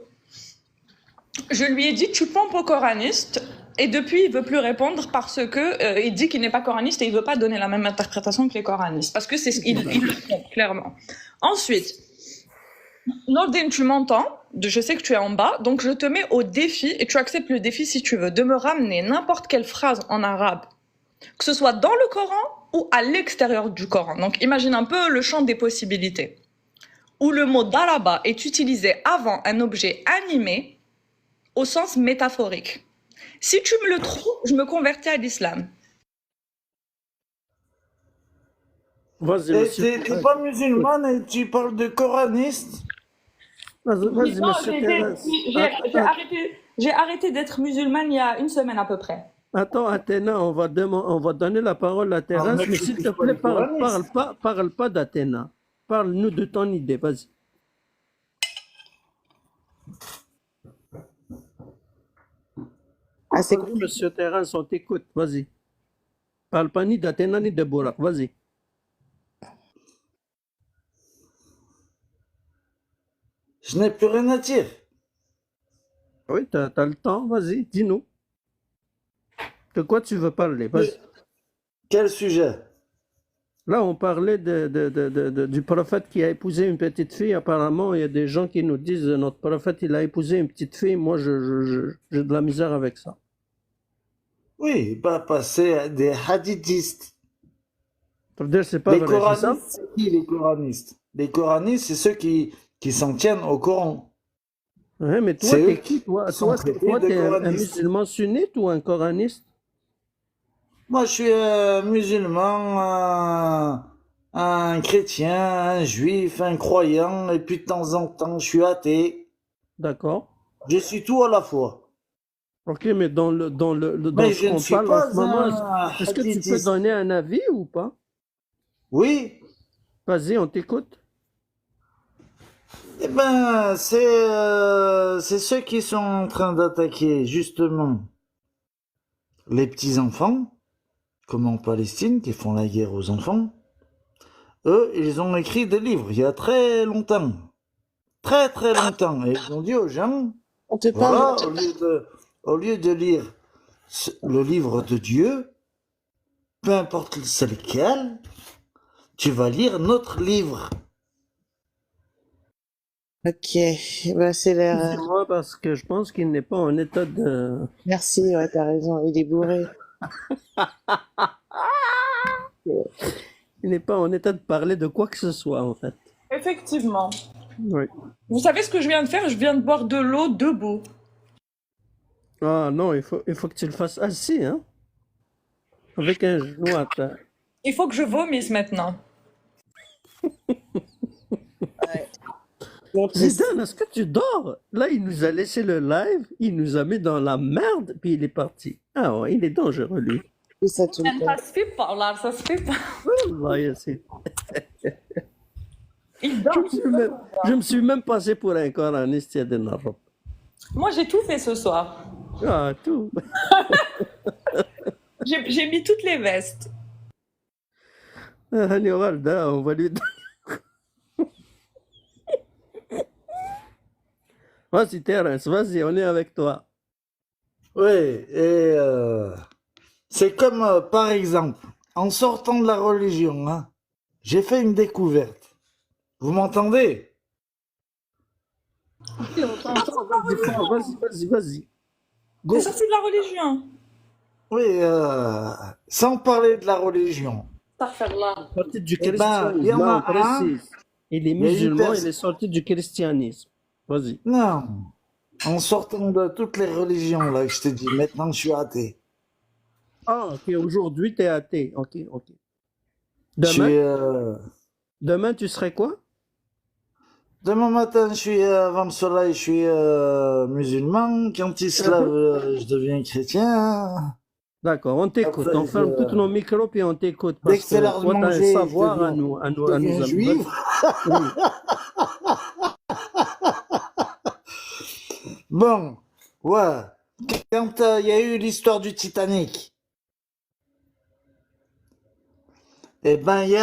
je lui ai dit tu pompes aux coranistes Et depuis, il veut plus répondre parce que il dit qu'il n'est pas coraniste et il veut pas donner la même interprétation que les coranistes. Parce que c'est ils le font, clairement. Ensuite, Nordin, tu m'entends? Je sais que tu es en bas, donc je te mets au défi, et tu acceptes le défi si tu veux, de me ramener n'importe quelle phrase en arabe, que ce soit dans le Coran ou à l'extérieur du Coran. Donc imagine un peu le champ des possibilités, où le mot daraba est utilisé avant un objet animé au sens métaphorique. Si tu me le trouves, je me convertis à l'islam. Vas-y, Et monsieur. t'es pas musulmane et tu parles de coraniste? Vas-y, Non, monsieur Terence. j'ai arrêté d'être musulmane il y a une semaine à peu près. Attends, Athéna, on va donner la parole à Terence, mec, mais je s'il te suis pas plaît, les coranistes. parle pas d'Athéna. Parle-nous de ton idée, vas-y. Ah, c'est Vas-y, monsieur Terence, on t'écoute, vas-y. Parle pas ni d'Athéna ni de Bourak, vas-y. Je n'ai plus rien à dire. Oui, t'as le temps, vas-y, dis-nous. De quoi tu veux parler, vas-y. Quel sujet? Là, on parlait du prophète qui a épousé une petite fille. Apparemment, il y a des gens qui nous disent notre prophète, il a épousé une petite fille. Moi, j'ai de la misère avec ça. Oui, c'est des hadithistes. Ça veut dire que c'est pas Les vrai, c'est ça? coranistes, c'est qui les coranistes? Les coranistes, c'est ceux qui s'en tiennent au Coran. Ouais, mais toi, C'est eux t'es qui? Toi, qui sont toi, traités toi, de t'es un coranistes. musulman sunnite ou un coraniste? Moi, je suis musulman, un chrétien, un juif, un croyant, et puis de temps en temps, je suis athée. D'accord. Je suis tout à la fois. Ok, mais dans Mais ce je ne qu'on suis parle en pas ce moment, un est-ce que tu peux hadithiste. donner un avis ou pas? Oui, Vas-y, on t'écoute. eh ben, c'est ceux qui sont en train d'attaquer, justement, les petits-enfants, comme en Palestine, qui font la guerre aux enfants. Eux, ils ont écrit des livres, il y a très longtemps. Très, très longtemps. Et ils ont dit aux gens, On te voilà, parle. au lieu de lire le livre de Dieu, peu importe c'est lequel, tu vas lire notre livre. Ok, bah, c'est l'air. Dis-moi parce que je pense qu'il n'est pas en état de... Merci, ouais, t'as raison, il est bourré. Il n'est pas en état de parler de quoi que ce soit, en fait. Effectivement. Oui. Vous savez ce que je viens de faire? Je viens de boire de l'eau debout. Ah non, il faut que tu le fasses assis, hein? Avec un genou à terre. Il faut que je vomisse maintenant. Zidane, est-ce que tu dors? Là, il nous a laissé le live, il nous a mis dans la merde, puis il est parti. Ah ouais, il est dangereux, lui. Et ça tout le temps. Ça se fait pas, là, ça se fait pas. Wallahi, c'est- Il dort. Je me suis même passé pour un coraniste, il y a des narrops. Moi, j'ai tout fait ce soir. Ah, tout. J'ai mis toutes les vestes. Hani Walda, on va lui donner. Vas-y, Terence, vas-y, on est avec toi. Oui, et c'est comme, par exemple, en sortant de la religion, hein, j'ai fait une découverte. Vous m'entendez? Vas-y. Go. C'est sorti de la religion. Oui, sans parler de la religion. Astaghfirullah. Sorti du Eh ben, il y christianisme, en là, a on précise. Il est il y a une musulman, personne- il est sorti du christianisme. Vas-y. Non, en sortant de toutes les religions, là, que je te dis, maintenant je suis athée. Ah, ok, aujourd'hui, tu es athée. Ok. Je suis, Demain, tu serais quoi? demain matin, je suis, avant le soleil, je suis musulman. Quand il se lève, je deviens chrétien. D'accord, on t'écoute. Après, On ferme tous nos micros puis on t'écoute. Dès Parce que c'est l'heure de toi, t'as manger, un savoir je à nous deviens amener. juif. Oui. Bon, ouais. Quand il y a eu l'histoire du Titanic, eh ben, il y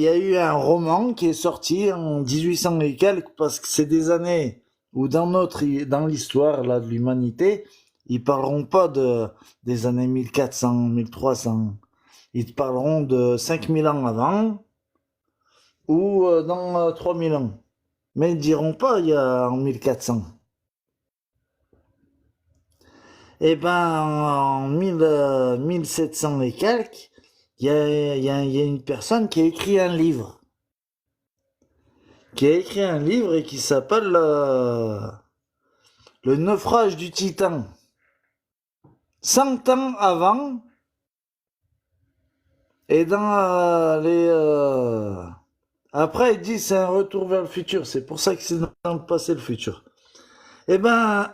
a eu un roman qui est sorti en 1800 et quelques, parce que c'est des années où dans l'histoire là de l'humanité, Ils parleront pas des années 1400, 1300. Ils te parleront de 5000 ans avant ou dans 3000 ans. Mais ils diront pas il y a en 1400. Eh ben, en 1700 et quelques, il y a une personne qui a écrit un livre. Et qui s'appelle Le naufrage du Titan. 100 ans avant, et après, il dit c'est un retour vers le futur. C'est pour ça que c'est dans le passé, le futur. Eh ben,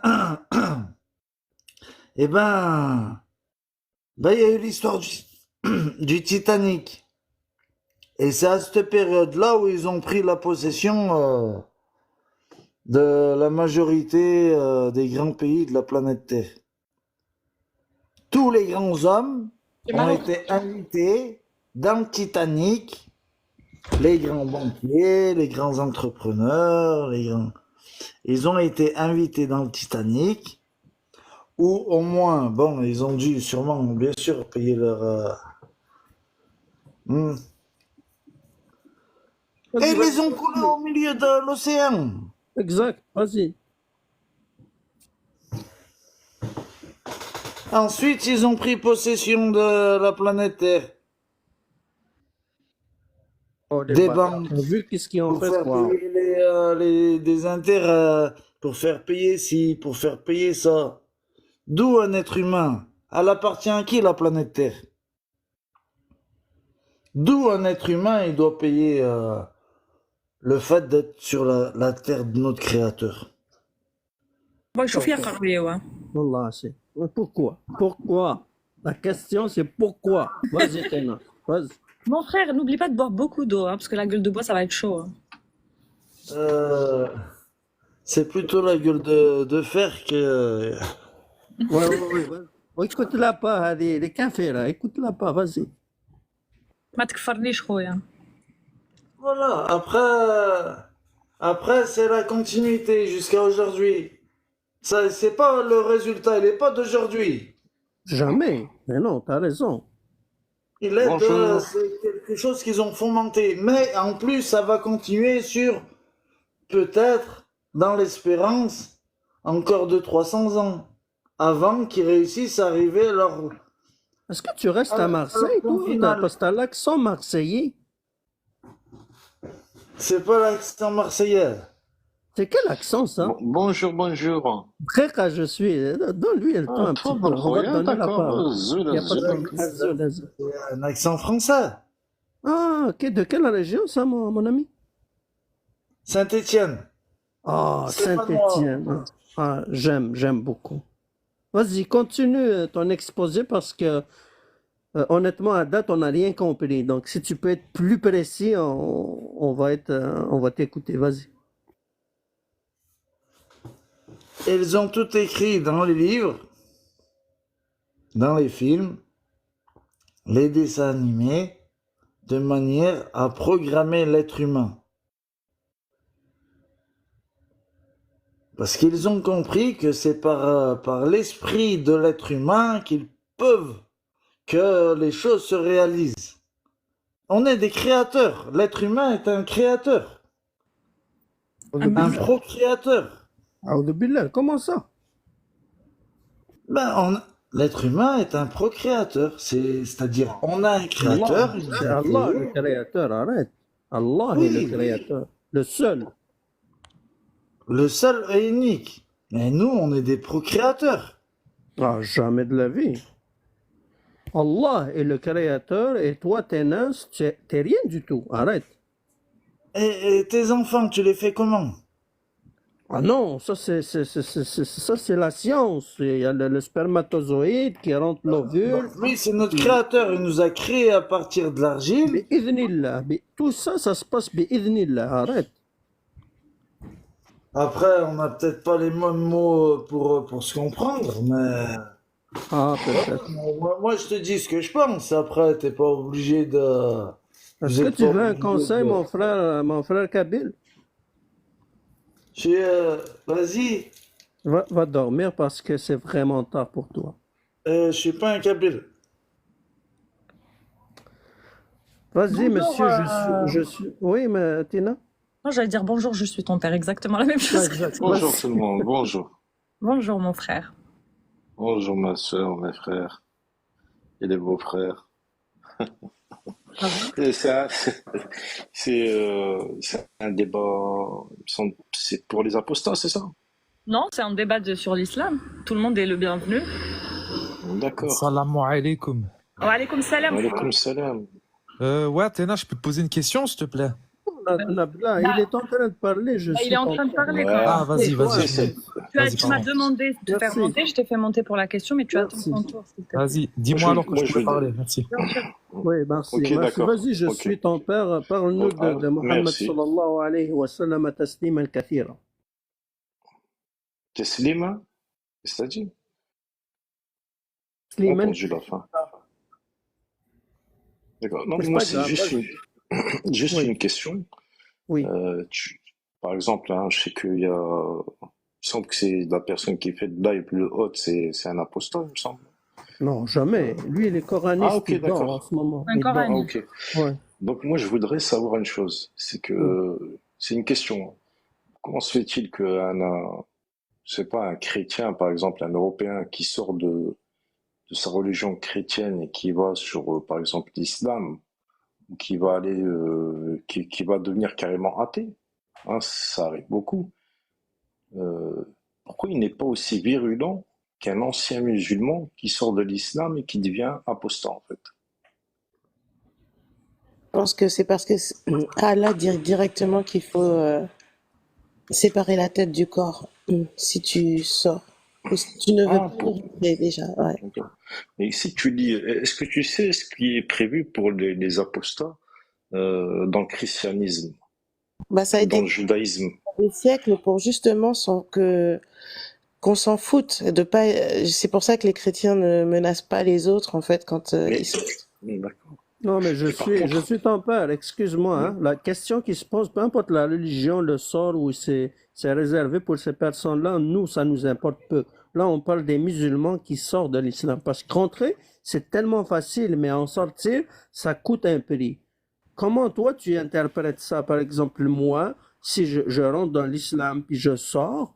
il y a eu l'histoire du Titanic. Et c'est à cette période-là où ils ont pris la possession de la majorité des grands pays de la planète Terre. Tous les grands hommes ont été invités dans le Titanic, les grands banquiers, les grands entrepreneurs, ils ont été invités dans le Titanic, ou au moins, bon, ils ont dû sûrement, bien sûr, payer leur... Et ils les ont coulés au milieu de l'océan. Exact, vas-y. Ensuite, ils ont pris possession de la planète Terre. Oh, Des banques. T'as vu qu'est-ce qu'ils ont Pour fait, faire quoi. payer des intérêts, pour faire payer ci, pour faire payer ça. D'où un être humain? Elle appartient à qui, la planète Terre? D'où un être humain, il doit payer le fait d'être sur la terre de notre créateur. Wallah, c'est... Pourquoi? Pourquoi? La question, c'est pourquoi? Vas-y, Tena. Vas-y. Mon frère, n'oublie pas de boire beaucoup d'eau, hein, parce que la gueule de bois, ça va être chaud. Hein. C'est plutôt la gueule de fer que... Ouais. Oh, écoute-la pas, les cafés, là. Écoute-la pas, vas-y. ما تكفرنيش خويا. Voilà, après c'est la continuité jusqu'à aujourd'hui. Ça, c'est pas le résultat, il est pas d'aujourd'hui. Jamais. Mais non, t'as raison. Il est Bonjour. c'est quelque chose qu'ils ont fomenté. Mais en plus, ça va continuer sur, peut-être, dans l'espérance, encore de 300 ans. Avant qu'ils réussissent à arriver à leur... Est-ce que tu restes à Marseille, toi? Parce que t'as l'accent marseillais. C'est pas l'accent marseillais. C'est quel accent, ça? Bonjour. Frère, je suis. Donne-lui le temps un petit peu. On va te donner la parole. D'accord. Il y a pas de... C'est un accent français. Ah, ok. De quelle région, ça, mon ami? Saint-Étienne. Ah, C'est pas Saint-Étienne. Ah, j'aime beaucoup. Vas-y, continue ton exposé parce que, honnêtement, à date, on n'a rien compris. Donc, si tu peux être plus précis, on va t'écouter. Vas-y. Ils ont tout écrit dans les livres, dans les films, les dessins animés, de manière à programmer l'être humain. Parce qu'ils ont compris que c'est par l'esprit de l'être humain qu'ils peuvent que les choses se réalisent. On est des créateurs. L'être humain est un créateur. Un procréateur. Bilal, comment ça? L'être humain est un procréateur. C'est-à-dire, on a un créateur. C'est Allah le créateur, arrête. Allah est le créateur. Le seul. Le seul et unique. Mais nous, on est des procréateurs. Ah, jamais de la vie. Allah est le créateur et toi, t'es rien du tout. Arrête. Et tes enfants, tu les fais comment? Ah non, ça c'est la science. Il y a le spermatozoïde qui rentre l'ovule. Oui, c'est notre créateur. Il nous a créés à partir de l'argile. Bi'idhnillah. Tout ça se passe bi'idhnillah. Arrête. Après, on n'a peut-être pas les mêmes mots pour se comprendre, mais... Ah, peut-être. Moi, je te dis ce que je pense. Après, t'es pas obligé de... Est-ce que tu veux un conseil, mon frère Kabil? Vas-y. Va dormir parce que c'est vraiment tard pour toi. Je suis pas un kabyle. Vas-y, Bonjour. monsieur, je suis... Oui, mais Tina? Non, j'allais dire bonjour, je suis ton père, exactement la même Ouais, chose. exact. Bonjour Vas-y. tout le monde, bonjour. Bonjour mon frère. Bonjour ma soeur, mes frères et les beaux-frères. Bravo. Et c'est un débat, c'est pour les apostats, c'est ça? Non, c'est un débat sur l'islam. Tout le monde est le bienvenu. D'accord. Salam alaikum. Wa alaykoum salam. Alaykoum salam. Ouais, Téna, je peux te poser une question, s'il te plaît? Nabla, il est en train de parler, je Bah, il suis est en en train de train. parler Ouais. quand même. Ah, vas-y, Ouais, vas-y. C'est- Tu m'as pardon. demandé de te faire Merci. monter, je t'ai fait monter pour la question, mais tu attends Merci. ton tour, s'il te plaît. Vas-y, Moi, dis-moi je, alors que moi, je je peux veux. parler. Merci. Bien sûr. Oui, merci. Ok, Merci. d'accord. Vas-y, je Ok. suis ton père. Parle-nous de Mohammed Merci. sallallahu alayhi wa sallam tasliman kathira. Teslima, c'est-à-dire? J'ai Sliman, entendu la fin. D'accord. Non, c'est moi, pas c'est grave, juste vas-y. juste Oui, une question. oui. Par exemple, hein, je sais qu'il y a, il me semble que c'est la personne qui fait de live le hôte, c'est un apostat, il me semble. Non, jamais. Lui, il est Ah, coraniste, ok, il dort en d'accord. ce moment. Un Il dort. Ah, coraniste. ok. Ouais. Donc moi, je voudrais savoir une chose, c'est Oui. que c'est une question. Comment se fait-il je sais pas, un chrétien, par exemple, un Européen qui sort de sa religion chrétienne et qui va sur, par exemple, l'islam, ou qui va aller, qui va devenir carrément athée, hein, ça arrive beaucoup. Euh, Pourquoi il n'est pas aussi virulent qu'un ancien musulman qui sort de l'islam et qui devient apostat, en fait? Je pense que c'est parce que Allah dit directement qu'il faut séparer la tête du corps si tu sors. Ou si tu ne veux Ah, pas pour... y rentrer déjà. Ouais. D'accord. Et si tu lis, est-ce que tu sais ce qui est prévu pour les apostats dans le christianisme, Bah, ça a dans été le judaïsme? des siècles pour justement qu'on s'en foute de pas. C'est pour ça que les chrétiens ne menacent pas les autres en fait quand Mais ils sont. d'accord. Non, mais je Et par suis contre, ton père, excuse-moi, hein. La question qui se pose, peu importe la religion, le sort, ou c'est réservé pour ces personnes-là, nous, ça nous importe peu. Là, on parle des musulmans qui sortent de l'islam. Parce que rentrer, c'est tellement facile, mais en sortir, ça coûte un prix. Comment toi, tu interprètes ça? Par exemple, moi, si je rentre dans l'islam puis je sors,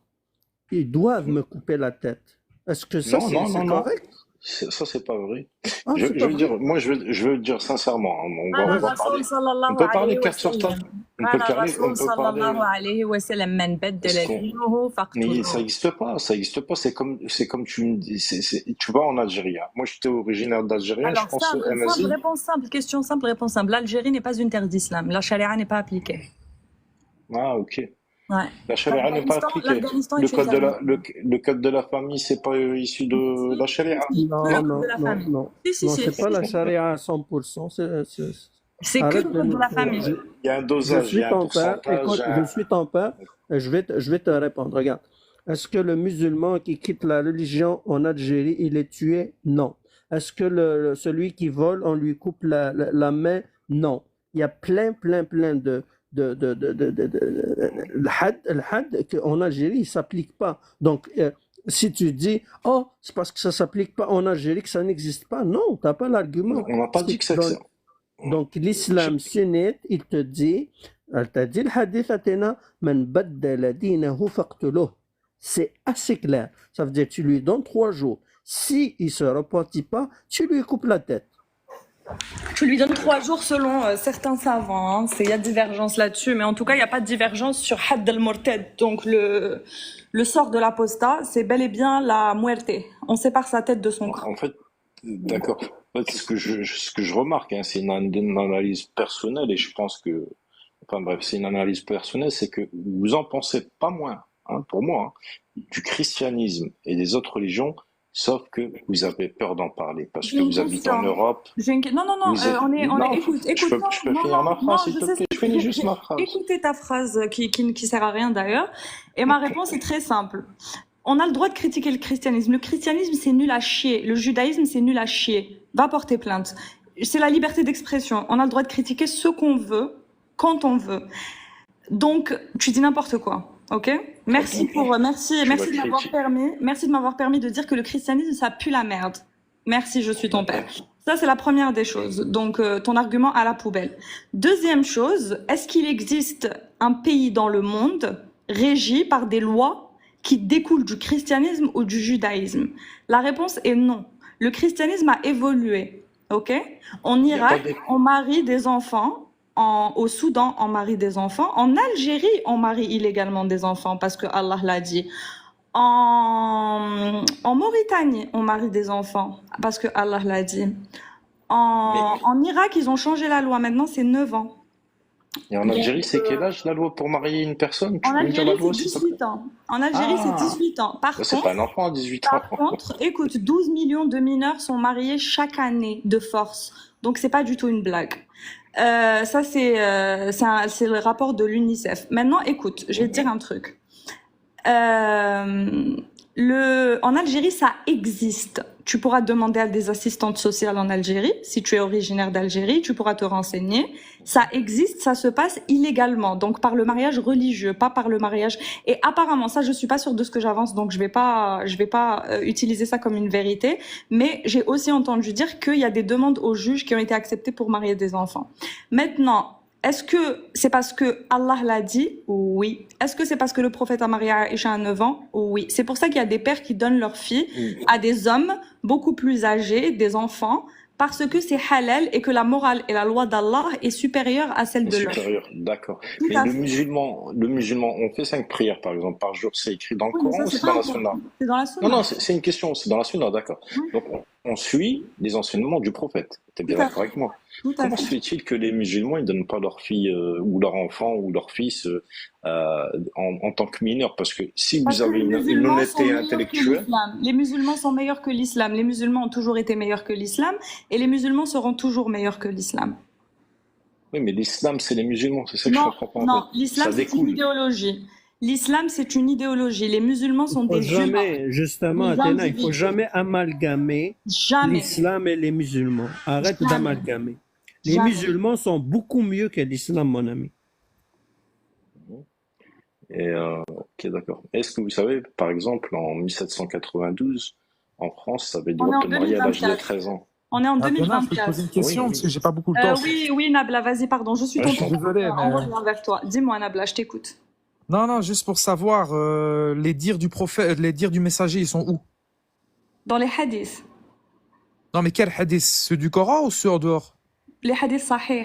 ils doivent me couper la tête. Est-ce que ça, non, non, c'est non, non, correct? ça c'est pas vrai. Ah, Je c'est veux pas vrai? dire, moi je veux dire sincèrement, hein, on قال va الرسول parler, صلى on الله peut parler عليه carte sur table, وسلم on قال peut parler, الرسول صلى الله عليه وسلم من بدل est-ce qu'on, دينه mais فاقتلوه. ça existe pas, c'est comme tu me dis, tu vas en Algérie, hein. Moi j'étais originaire d'Algérie, je Alors, pense simple, un simple, asile. réponse simple, question simple, réponse simple. L'Algérie n'est pas une terre d'islam. La charia n'est pas appliquée. Ah, ok. Ouais. La charia n'est pas appliquée. L'Afghanistan Le est une code de terre la, le code de la famille, c'est pas issu de la charia. Si, Non, que le non, code de la non, famille. non. Si, Non, si, c'est si. pas la charia à 100%. C'est que Arrête le de code de nous la faire. famille. Il y a un Je dosage, il suis y a un ton père. pourcentage, Écoute, je suis ton père. Je vais te répondre. Regarde. Est-ce que le musulman qui quitte la religion en Algérie, il est tué? Non. Est-ce que celui qui vole, on lui coupe la main? Non. Il y a plein de le had en Algérie, il s'applique pas. Donc, si tu dis, oh, c'est parce que ça s'applique pas en Algérie que ça n'existe pas. Non, t'as pas l'argument. on n'a pas dit que ça. Donc, l'islam sunnite, il te dit, elle t'a dit le hadith Athéna, man baddala dinahu faqtuluh. C'est assez clair. Ça veut dire, tu lui donnes 3 jours. Si il se repentit pas, tu lui coupes la tête. Tu lui donnes 3 jours selon certains savants. Hein. Il y a divergence là-dessus, mais en tout cas, il n'y a pas de divergence sur Hadd al-Murtad. Donc, le sort de l'apostat, c'est bel et bien la muerte. On sépare sa tête de son corps. En fait, d'accord. En fait, ce que je remarque, hein, c'est une analyse personnelle et je pense que, enfin bref, c'est une analyse personnelle, c'est que vous en pensez pas moins, hein, pour moi, hein, du christianisme et des autres religions, sauf que vous avez peur d'en parler parce que vous habitez en Europe. Non, écoute, je peux finir ma phrase, s'il te plaît. Je finis juste ma phrase. Écoutez ta phrase qui sert à rien d'ailleurs. Et ma réponse est très simple. On a le droit de critiquer le christianisme. Le christianisme, c'est nul à chier. Le judaïsme, c'est nul à chier. Va porter plainte. C'est la liberté d'expression. On a le droit de critiquer ce qu'on veut, quand on veut. Donc, tu dis n'importe quoi. Ok? Merci Tu vas merci de m'avoir permis de dire que le christianisme, ça pue la merde. Merci, je suis ton père. Ça, c'est la première des choses. Donc, ton argument à la poubelle. Deuxième chose, est-ce qu'il existe un pays dans le monde régi par des lois qui découlent du christianisme ou du judaïsme? La réponse est non. Le christianisme a évolué. Ok? En Il y a pas Irak, des... on marie des enfants. Au Soudan, on marie des enfants. En Algérie, on marie illégalement des enfants parce que Allah l'a dit. En Mauritanie, on marie des enfants parce que Allah l'a dit. Mais... En Irak, ils ont changé la loi. Maintenant, c'est 9 ans. Et en Donc, Algérie, c'est quel âge la loi pour marier une personne? Tu en peux me dire la Algérie, loi, c'est s'il te plaît? 18 ans. En Algérie, c'est Ah, 18 ans. c'est pas un enfant à 18 ans. Écoute, 12 millions de mineurs sont mariés chaque année de force. Donc, c'est pas du tout une blague. Ça, c'est le rapport de l'UNICEF. Maintenant, écoute, je vais te dire un truc. En Algérie, ça existe. Tu pourras demander à des assistantes sociales en Algérie. Si tu es originaire d'Algérie, tu pourras te renseigner. Ça existe, ça se passe illégalement. Donc, par le mariage religieux, pas par le mariage. Et apparemment, ça, je suis pas sûre de ce que j'avance, donc je vais pas utiliser ça comme une vérité. Mais j'ai aussi entendu dire qu'il y a des demandes aux juges qui ont été acceptées pour marier des enfants. Maintenant, est-ce que c'est parce que Allah l'a dit? Oui. Est-ce que c'est parce que le prophète a marié Aïcha à 9 ans? Oui. C'est pour ça qu'il y a des pères qui donnent leurs filles à des hommes beaucoup plus âgés, des enfants, parce que c'est halal et que la morale et la loi d'Allah est supérieure à celle de l'homme. Supérieur, d'accord. Tout Mais à le fait. musulman, on fait 5 prières, par exemple, par jour. C'est écrit dans le Oui, mais Coran ça, ou c'est c'est pas dans la un Sunna? C'est dans la Non, sunna. non, c'est une question, c'est dans la Sunna, d'accord. Oui, Donc, on suit les enseignements du prophète. T'es bien tout à d'accord fait. avec moi? Tout à Comment fait. se fait-il que les musulmans, ils donnent pas leurs filles ou leurs enfants ou leurs fils en tant que mineurs? Parce que si Parce vous que avez les une musulmans sont honnêteté meilleurs que intellectuelle, l'islam. Les musulmans sont meilleurs que l'islam. Les musulmans ont toujours été meilleurs que l'islam et les musulmans seront toujours meilleurs que l'islam. oui, mais l'islam, c'est les musulmans, c'est ça que je Non, comprends pas en non, fait. l'islam Ça c'est une découle. idéologie. L'islam c'est une idéologie. Les musulmans Il sont faut des humains, jamais, justement, des Athéna, il faut individus. jamais amalgamer Jamais, l'islam et les musulmans. Arrête jamais, d'amalgamer. Les jamais. musulmans sont beaucoup mieux que l'islam, mon ami. Et ok, d'accord. Est-ce que vous savez, par exemple, en 1792, en France, ça avait le On est droit en de marier à l'âge de 2024. 13 ans. On est en Athéna, je peux te 2024. poser une Oui, question parce que j'ai pas beaucoup de temps. Oui, Nabla, vas-y, pardon, je suis ouais, ton je t'en Je suis père. désolé, On mais... revient vers toi. Dis-moi, Nabla, je t'écoute. Non, juste pour savoir, les dires du prophète, les dires du messager, ils sont où? Dans les hadiths, Non, mais quel hadith? Ceux du Coran ou ceux en dehors? les hadiths sahih.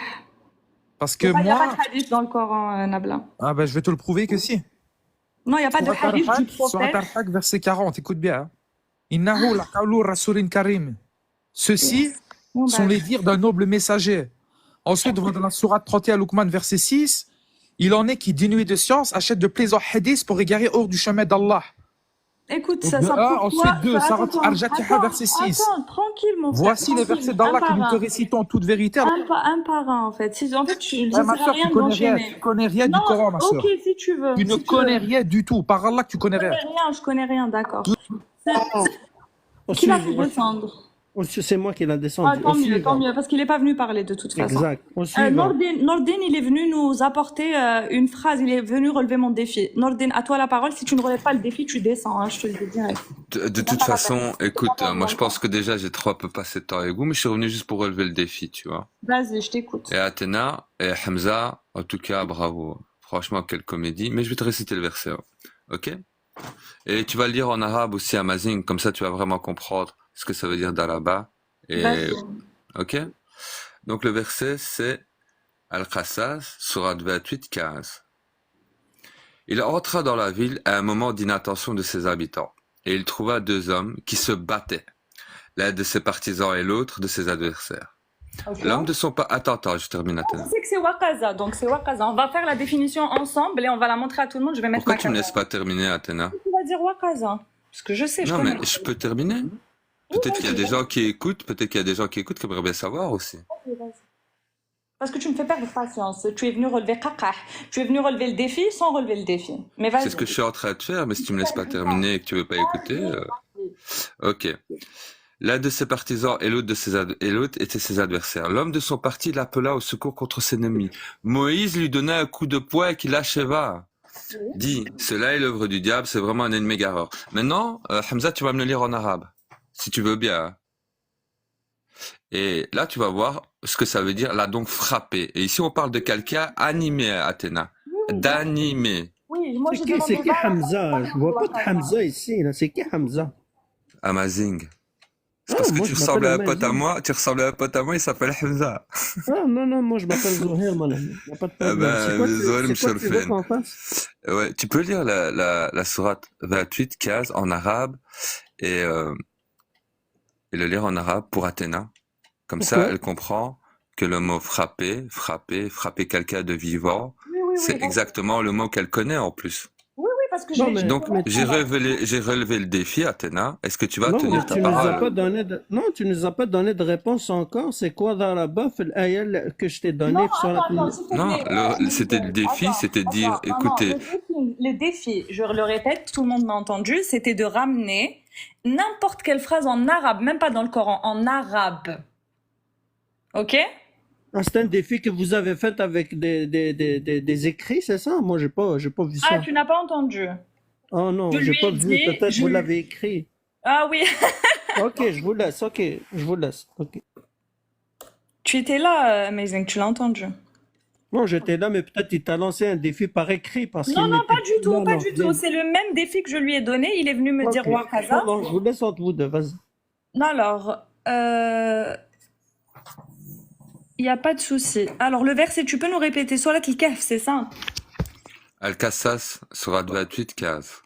Parce Il que n'y a pas moi, de hadith dans le Coran, Nabla. je vais te le prouver que si. Non, il n'y a pas de Surat hadith du Al-Hajj, Surat prophète. Al-Hajj, verset 40, écoute bien. Hein. Innahu laqawlu rasulin karim. Ceux-ci Bon, sont bah, les dires d'un noble messager. Ensuite, dans la Sourate 31 Luqman, verset 6, il en est qui, dénués de science, achètent de plaisants hadiths pour égarer hors du chemin d'Allah. écoute, Donc, ça de prouve un, quoi? ensuite deux, Attends, Sarat Al-Jatiha, verset 6. tranquille, mon frère, Voici les tranquille, versets un d'Allah que par nous te un. récitons en toute vérité. Un par un, en fait. En fait, ça Ma sert à soeur, tu rien connais rien. Tu d'enchaîner. connais rien du Non, Coran, ma soeur. ok, si tu veux. Tu ne Si tu veux. connais rien du tout. Par Allah que tu connais rien. Je connais rien, d'accord. Au Qui l'a fait suivant. descendre? C'est moi qui l'a Ah, descendu. Au tant suivant. mieux, parce qu'il n'est pas venu parler de toute façon. Exact. Au suivant. Nordin, il est venu nous apporter une phrase, il est venu relever mon défi. Nordin, à toi la parole, si tu ne relèves pas le défi, tu descends, hein, je te le dis direct. De toute façon, écoute, moi je pense que déjà j'ai trop peu passé de temps avec vous, mais je suis revenu juste pour relever le défi, tu vois. Vas-y, je t'écoute. Et Athéna et Hamza, en tout cas, bravo. Franchement, quelle comédie. Mais je vais te réciter le verset, hein. Ok? Et tu vas le lire en arabe aussi à Mazing, comme ça tu vas vraiment comprendre ce que ça veut dire d'Araba. Et Vas-y. ok? Donc le verset c'est Al-Qassas, sourate 28, 15. Il entra dans la ville à un moment d'inattention de ses habitants, et il trouva deux hommes qui se battaient, l'un de ses partisans et l'autre de ses adversaires. Ok. L'homme de son pas... Attends, je termine, Je Athéna. sais que c'est Wakaza, donc c'est Wakaza. On va faire la définition ensemble et on va la montrer à tout le monde. Je vais mettre Pourquoi ma tu me caméra. laisses pas terminer, Athéna? Tu vas dire Wakaza. Parce que je sais, je Non, connais. mais je peux terminer? Peut-être qu'il y a des gens qui écoutent, peut-être qu'il y a des gens qui écoutent qui aimeraient bien savoir aussi. Parce que tu me fais perdre patience. Tu es venu relever Kakah. Tu es venu relever le défi sans relever le défi. Mais vas-y. C'est ce que je suis en train de faire, mais si tu me laisses pas terminer et que tu veux pas écouter, ok. L'un de ses partisans et l'autre étaient ses adversaires. L'homme de son parti l'appela au secours contre ses ennemis. Moïse lui donna un coup de poing qui l'acheva. dit, cela est l'œuvre du diable, c'est vraiment un ennemi égareur. Maintenant, Hamza, tu vas me le lire en arabe, si tu veux bien. Et là, tu vas voir ce que ça veut dire, là, donc frapper. Et ici, on parle de quelqu'un animé à Athéna. D'animer. Oui, moi je C'est demande qui Hamza? Je vois pas de Hamza ici, là. C'est qui Hamza? Amazing. C'est Ah, parce que moi, tu je ressembles à un m'appelle pote à Amazing. moi, tu ressembles à un pote à moi, il s'appelle Hamza. Ah, non, moi, je m'appelle Zohair, mon ami. Y a pas de Ah problème. C'est quoi, Zohar c'est quoi que tu veux Msharfen. qu'on fasse? Ouais, tu peux lire la sourate 28, 15 en arabe et le lire en arabe pour Athéna. Comme ça, Pourquoi? elle comprend que le mot frapper quelqu'un de vivant, c'est exactement le mot qu'elle connaît en plus. Oui, parce que Non, mais, Donc, mais j'ai relevé le défi, Athéna. Est-ce que tu vas non, tenir mais ta tu nous as parole? pas donné de, non, tu nous as pas donné de réponse encore. C'est quoi dans la bas l'ayah que je t'ai donné sur la attends, s'il te Non, plaît. c'était le défi, c'était de dire, Non, écoutez, le défi, je le répète, tout le monde m'a entendu, c'était de ramener n'importe quelle phrase en arabe, même pas dans le Coran, en arabe. Ok? Ah, c'est un défi que vous avez fait avec des écrits, c'est ça? Moi, j'ai pas vu Ah, ça. tu n'as pas entendu. Oh non, Je j'ai lui pas ai vu. dit, Peut-être vous l'avez écrit. Ah oui, Ok, je vous laisse. Ok, je vous laisse. Ok. tu étais là, Amazing, tu l'as entendu. Non, j'étais là, mais peut-être il t'a lancé un défi par écrit parce qu'il Non, pas n'était du tout, là, pas non. du tout. C'est le même défi que je lui ai donné. Il est venu me dire Ok. Wakaza. Non, je vous laisse entre vous deux. Vas-y. Alors, il n'y a pas de souci. Alors, le verset, tu peux nous répéter Surat al-Kahf, c'est ça? Al-Qassas, sourate 28, 15.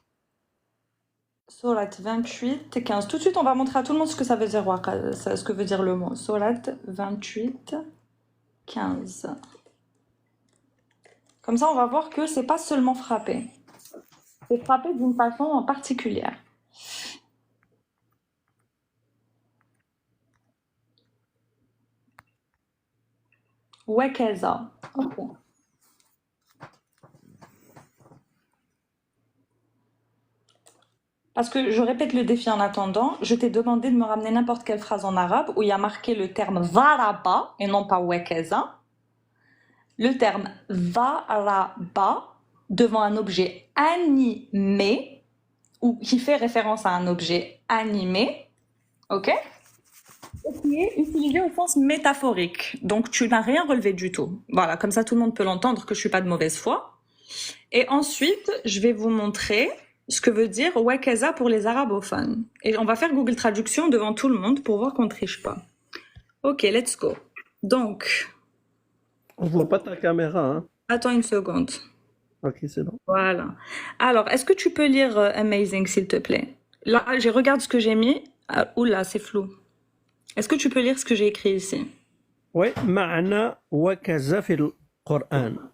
Surat 28, 15. Tout de suite, on va montrer à tout le monde ce que ça veut dire, ce que veut dire le mot. Surat 28, 15. Comme ça, on va voir que c'est pas seulement frapper. C'est frapper d'une façon particulière. Wakaza. Ok. Parce que je répète le défi en attendant, je t'ai demandé de me ramener n'importe quelle phrase en arabe où il y a marqué le terme varaba et non pas wakaza. Le terme varaba devant un objet animé ou qui fait référence à un objet animé, ok? Et qui est utilisé au sens métaphorique. Donc tu n'as rien relevé du tout. Voilà, comme ça tout le monde peut l'entendre que je suis pas de mauvaise foi. Et ensuite, je vais vous montrer ce que veut dire wakaza pour les arabophones. Et on va faire Google Traduction devant tout le monde pour voir qu'on ne triche pas. Ok, let's go. Donc, On voit pas ta caméra, hein? attends une seconde. Ok, c'est bon. Voilà. Alors, est-ce que tu peux lire Amazing, s'il te plaît? Là, regarde ce que j'ai mis. Ah, oula, c'est flou. Est-ce que tu peux lire ce que j'ai écrit ici? Oui, معنى وكذا في القرآن.